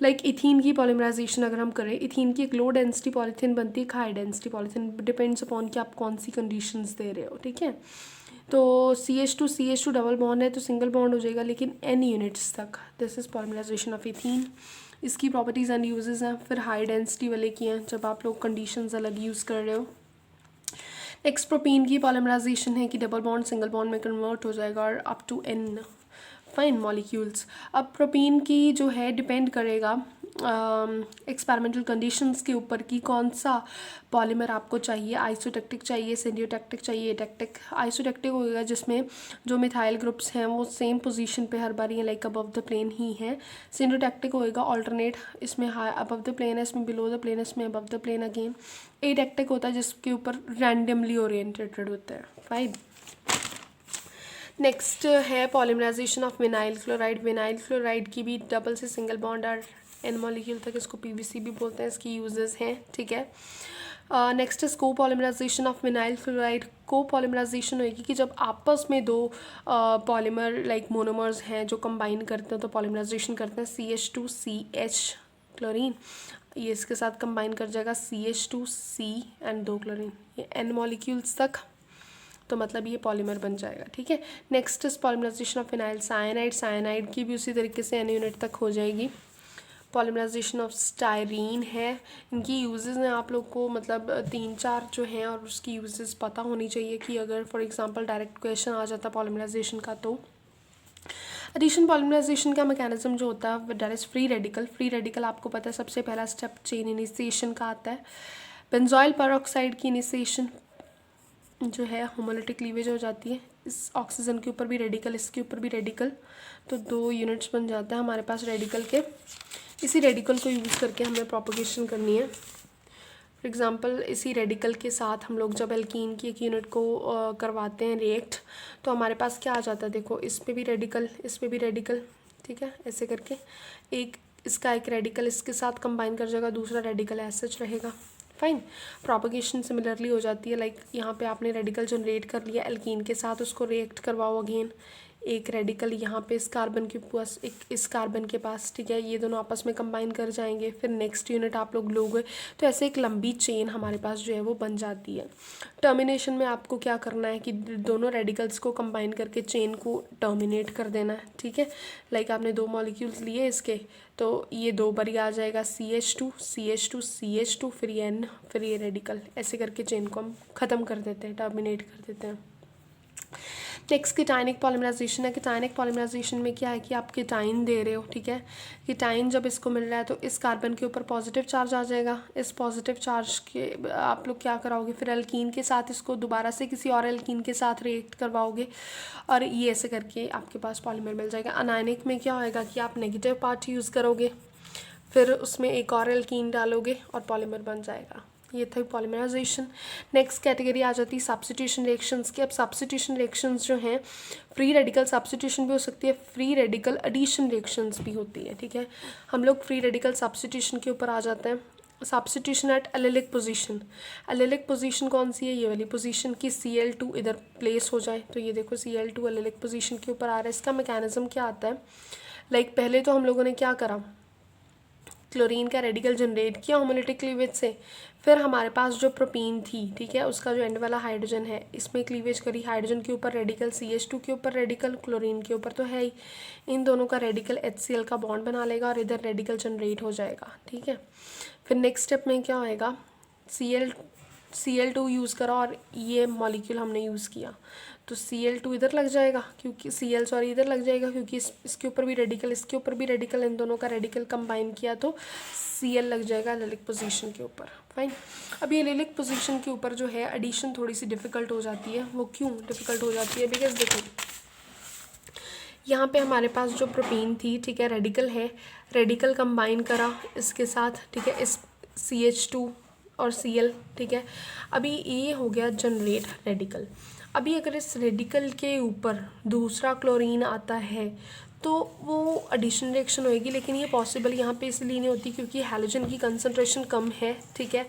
लाइक इथीन की पॉलीमराइजेशन अगर हम करें, इथीन की एक लो डेंसिटी पॉलीथीन बनती है, एक high density polythene, depends upon कि आप कौन सी कंडीशंस दे रहे हो, ठीक है। तो CH2 डबल बॉन्ड है तो सिंगल बॉन्ड हो जाएगा, लेकिन n यूनिट्स तक। This is polymerization of ethene. इसकी प्रॉपर्टीज़ एंड यूजेस हैं। फिर हाई डेंसिटी वाले की हैं जब आप लोग कंडीशंस अलग यूज़ कर रहे हो। नेक्स्ट प्रोपीन की पॉलीमराइजेशन है कि डबल बॉन्ड सिंगल बॉन्ड में कन्वर्ट हो जाएगा और up to n fine molecules. अब प्रोपीन की जो है डिपेंड करेगा एक्सपेरिमेंटल कंडीशंस के ऊपर कि कौन सा पॉलीमर आपको चाहिए, आइसोटेक्टिक चाहिए, सिंडियोटेक्टिक चाहिए, एटेक्टिक। आइसोटेक्टिक होगा जिसमें जो मिथाइल ग्रुप्स हैं वो सेम पोजीशन पे हर बार ये लाइक अबव द प्लेन ही हैं। सिंडियोटेक्टिक होएगा ऑल्टरनेट, इसमें हाई अबव द प्लेन है, इसमें बिलो द प्लेन है, इसमें above the plane again. Atactic होता है जिसके ऊपर रैंडमली ओरिएंटेड होता है। फाइन, नेक्स्ट है polymerization of vinyl chloride. Vinyl chloride की भी डबल से सिंगल बॉन्ड और n मॉलिक्यूल तक, इसको PVC भी बोलते हैं, इसकी यूजेस हैं, ठीक है। नेक्स्ट इज को पॉलीमराइजेशन ऑफ विनाइल क्लोराइड। को पॉलीमराइजेशन होगी कि जब आपस में 2 पॉलीमर लाइक मोनोमर्स हैं जो कंबाइन करते हैं तो पॉलीमराइजेशन करते हैं। CH2CH क्लोरीन, ये इसके साथ कंबाइन कर जाएगा CH2C एंड 2 क्लोरीन, ये n मॉलिक्यूल्स तक, तो मतलब ये पॉलीमर बन जाएगा, ठीक है। Next is polymerization of phenyl cyanide. Cyanide की भी उसी तरीके से n यूनिट तक हो जाएगी। पॉलीमराइजेशन ऑफ स्टायरीन है। इनकी यूजेस हैं आप लोग को मतलब 3-4 जो हैं और उसकी यूजेस पता होनी चाहिए कि अगर फॉर एग्जांपल डायरेक्ट क्वेश्चन आ जाता पॉलीमराइजेशन का। तो एडिशन पॉलीमराइजेशन का मैकेनिज्म जो होता है that is free radical. Free radical आपको पता है सबसे पहला स्टेप चेन इनिशिएशन का आता है। बेंजोइल पेरोक्साइड की इनिशिएशन जो है होमोलिटिक क्लीवेज हो जाती है, इस ऑक्सीजन के ऊपर भी रेडिकल, इसके ऊपर भी रेडिकल, तो 2 यूनिट्स बन जाता है हमारे पास रेडिकल के। इसी रेडिकल को यूज़ करके हमें प्रोपगेशन करनी है। फॉर एग्जांपल इसी रेडिकल के साथ हम लोग जब एल्कीन की एक यूनिट को करवाते हैं रिएक्ट, तो हमारे पास क्या आ जाता है, देखो इस पे भी रेडिकल, इस पे भी रेडिकल, ठीक है, ऐसे करके एक इसका एक रेडिकल इसके साथ कंबाइन कर जाएगा, दूसरा रेडिकल ऐसा रहेगा। फाइन, प्रोपगेशन सिमिलरली हो जाती है, लाइक यहाँ पे आपने रेडिकल जनरेट कर लिया एल्कीन के साथ, उसको रिएक्ट करवाओ अगेन, एक रेडिकल यहाँ पे इस कार्बन के पास, एक इस कार्बन के पास, ठीक है, ये दोनों आपस में कंबाइन कर जाएंगे, फिर नेक्स्ट यूनिट आप लोग लोगे, तो ऐसे एक लंबी चेन हमारे पास जो है वो बन जाती है। टर्मिनेशन में आपको क्या करना है कि दोनों रेडिकल्स को कंबाइन करके चेन को टर्मिनेट कर देना है, ठीक है। लाइक आपने 2 मॉलिक्यूल्स लिए इसके, तो ये 2 बारी आ जाएगा CH2 CH2 CH2, फिर ये N, फिर ये रेडिकल, ऐसे करके चेन को हम ख़त्म कर देते हैं, टर्मिनेट कर देते हैं। नेक्स्ट कीटाइनिक पॉलीमराइजेशन है। कीटाइनिक पॉलीमराइजेशन में क्या है कि आप कीटाइन दे रहे हो, ठीक है। कीटाइन जब इसको मिल रहा है तो इस कार्बन के ऊपर पॉजिटिव चार्ज आ जाएगा, इस पॉजिटिव चार्ज के आप लोग क्या कराओगे, फिर एल्कीन के साथ इसको दोबारा से किसी और एल्कीन के साथ रिएक्ट करवाओगे, और ये ऐसे करके आपके पास पॉलीमर मिल जाएगा। अनायनिक में क्या होएगा कि आप नेगेटिव पार्ट यूज़ करोगे, फिर उसमें एक और एल्कीन डालोगे और पॉलीमर बन जाएगा। ये था पॉलीमराइजेशन। नेक्स्ट कैटेगरी आ जाती है सब्स्टिट्यूशन रिएक्शंस की। अब सब्स्टिट्यूशन रिएक्शंस जो हैं, फ्री रेडिकल सब्स्टिट्यूशन भी हो सकती है, फ्री रेडिकल एडिशन रिएक्शंस भी होती है, ठीक है। हम लोग फ्री रेडिकल सब्स्टिट्यूशन के ऊपर आ जाते हैं। Substitution at allylic position. Allylic position कौन सी है, ये वाली पोजीशन की Cl2 इधर प्लेस हो जाए, तो ये देखो Cl2 एलिलिक पोजीशन के ऊपर आ रहा है। इसका मैकेनिज्म क्या आता है, लाइक पहले तो हम लोगों ने क्या करा, क्लोरीन का रेडिकल जनरेट किया होमोलिटिक क्लीवेज से, फिर हमारे पास जो प्रोपीन थी, ठीक है, उसका जो एंड वाला हाइड्रोजन है, इसमें क्लीवेज करी, हाइड्रोजन के ऊपर रेडिकल CH2 के ऊपर रेडिकल, क्लोरीन के ऊपर तो है ही, इन दोनों का रेडिकल HCl का बॉन्ड बना लेगा और इधर रेडिकल जनरेट हो जाएगा, ठीक है। फिर नेक्स्ट स्टेप में क्या होएगा, Cl2 यूज़ करा और ये मॉलिक्यूल हमने यूज़ किया, तो Cl2 इधर लग जाएगा, क्योंकि इधर लग जाएगा, क्योंकि इसके ऊपर भी रेडिकल, इसके ऊपर भी रेडिकल, इन दोनों का रेडिकल कंबाइन किया तो Cl लग जाएगा एलिलिक पोजीशन के ऊपर। फाइन। अब ये एलिलिक पोजीशन के ऊपर जो है एडिशन थोड़ी सी डिफ़िकल्ट हो जाती है। वो क्यों डिफ़िकल्ट हो जाती है, बिकॉज देखो यहाँ पे हमारे पास जो प्रोटीन थी, ठीक है, रेडिकल है, रेडिकल कंबाइन करा इसके साथ, ठीक है, इस CH2 और Cl, ठीक है। अभी ये हो गया जनरेट रेडिकल। अभी अगर इस रेडिकल के ऊपर दूसरा क्लोरीन आता है तो वो एडिशन रिएक्शन होएगी, लेकिन ये पॉसिबल यहाँ पे इसलिए नहीं होती क्योंकि हैलोजन की कंसंट्रेशन कम है, ठीक है,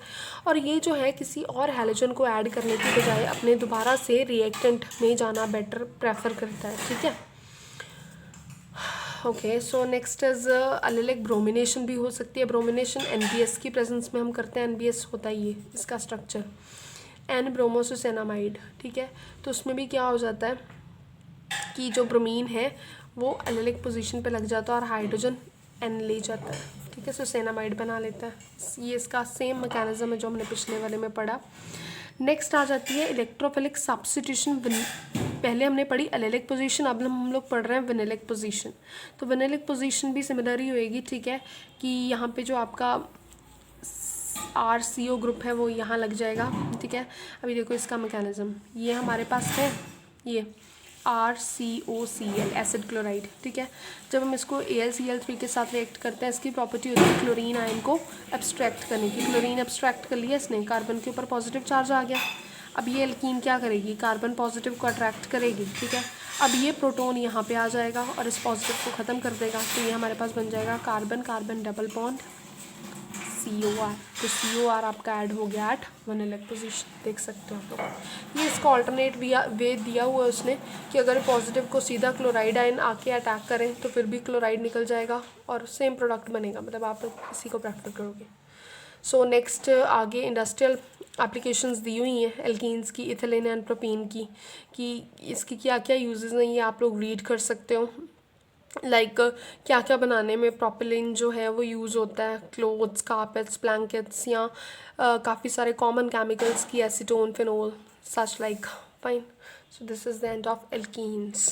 और ये जो है किसी और हैलोजन को ऐड करने की बजाय अपने दोबारा से रिएक्टेंट में जाना बेटर प्रेफर करता है, ठीक है। Okay, so next is allylic bromination भी हो सकती है। ब्रोमिनेशन NBS की प्रेजेंस में हम करते हैं, NBS होता है ये इसका स्ट्रक्चर, N ब्रोमोसोसेनामाइड, ठीक है। तो उसमें भी क्या हो जाता है कि जो ब्रोमीन है वो एलिलिक पोजीशन पे लग जाता है और हाइड्रोजन N ले जाता है, ठीक है, सोसेनामाइड बना लेता है। ये इसका सेम मैकेनिज्म है जो हमने पिछले वाले में पढ़ा। नेक्स्ट आ जाती है इलेक्ट्रोफिलिक सब्स्टिट्यूशन। पहले हमने पढ़ी एलिलिक पोजीशन, अब हम लोग पढ़ रहे हैं विनिलिक पोजीशन। तो विनिलिक पोजीशन भी सिमिलर ही होएगी, ठीक है, कि यहाँ पे जो आपका RCO ग्रुप है वो यहाँ लग जाएगा, ठीक है। अभी देखो इसका मैकेनिज्म, ये हमारे पास है, ये RCOCl एसिड क्लोराइड, ठीक है। जब हम इसको AlCl3 के साथ रिएक्ट करते हैं, इसकी प्रॉपर्टी होती है क्लोरीन आयन को एब्स्ट्रैक्ट करने की। क्लोरीन एब्स्ट्रैक्ट कर लिया इसने, कार्बन के ऊपर पॉजिटिव चार्ज आ गया। अब ये एल्कीन क्या करेगी, कार्बन पॉजिटिव को अट्रैक्ट करेगी, ठीक है। अब ये प्रोटोन यहाँ पे आ जाएगा और इस पॉजिटिव को ख़त्म कर देगा, तो ये हमारे पास बन जाएगा carbon carbon double bond COR। तो COR आपका ऐड हो गया एट विनिलिक पोजीशन, देख सकते हो आप लोग। ये इसका ऑल्टरनेट वे दिया हुआ है उसने कि अगर पॉजिटिव को सीधा क्लोराइड आयन आके अटैक करें तो फिर भी क्लोराइड निकल जाएगा और सेम प्रोडक्ट बनेगा, मतलब आप इसी को प्रेफर करोगे। सो नेक्स्ट आगे इंडस्ट्रियल एप्लीकेशंस दी हुई हैं एल्कीन्स की, इथिलीन एंड प्रोपीन की, कि इसकी क्या क्या यूजेस हैं, ये आप लोग रीड कर सकते हो। लाइक क्या क्या बनाने में प्रोपिलीन जो है वो यूज़ होता है, क्लोथ्स, कारपेट्स, ब्लैंकेट्स, या काफ़ी सारे कॉमन केमिकल्स की acetone, phenol, such like. Fine, so this is the end of alkenes.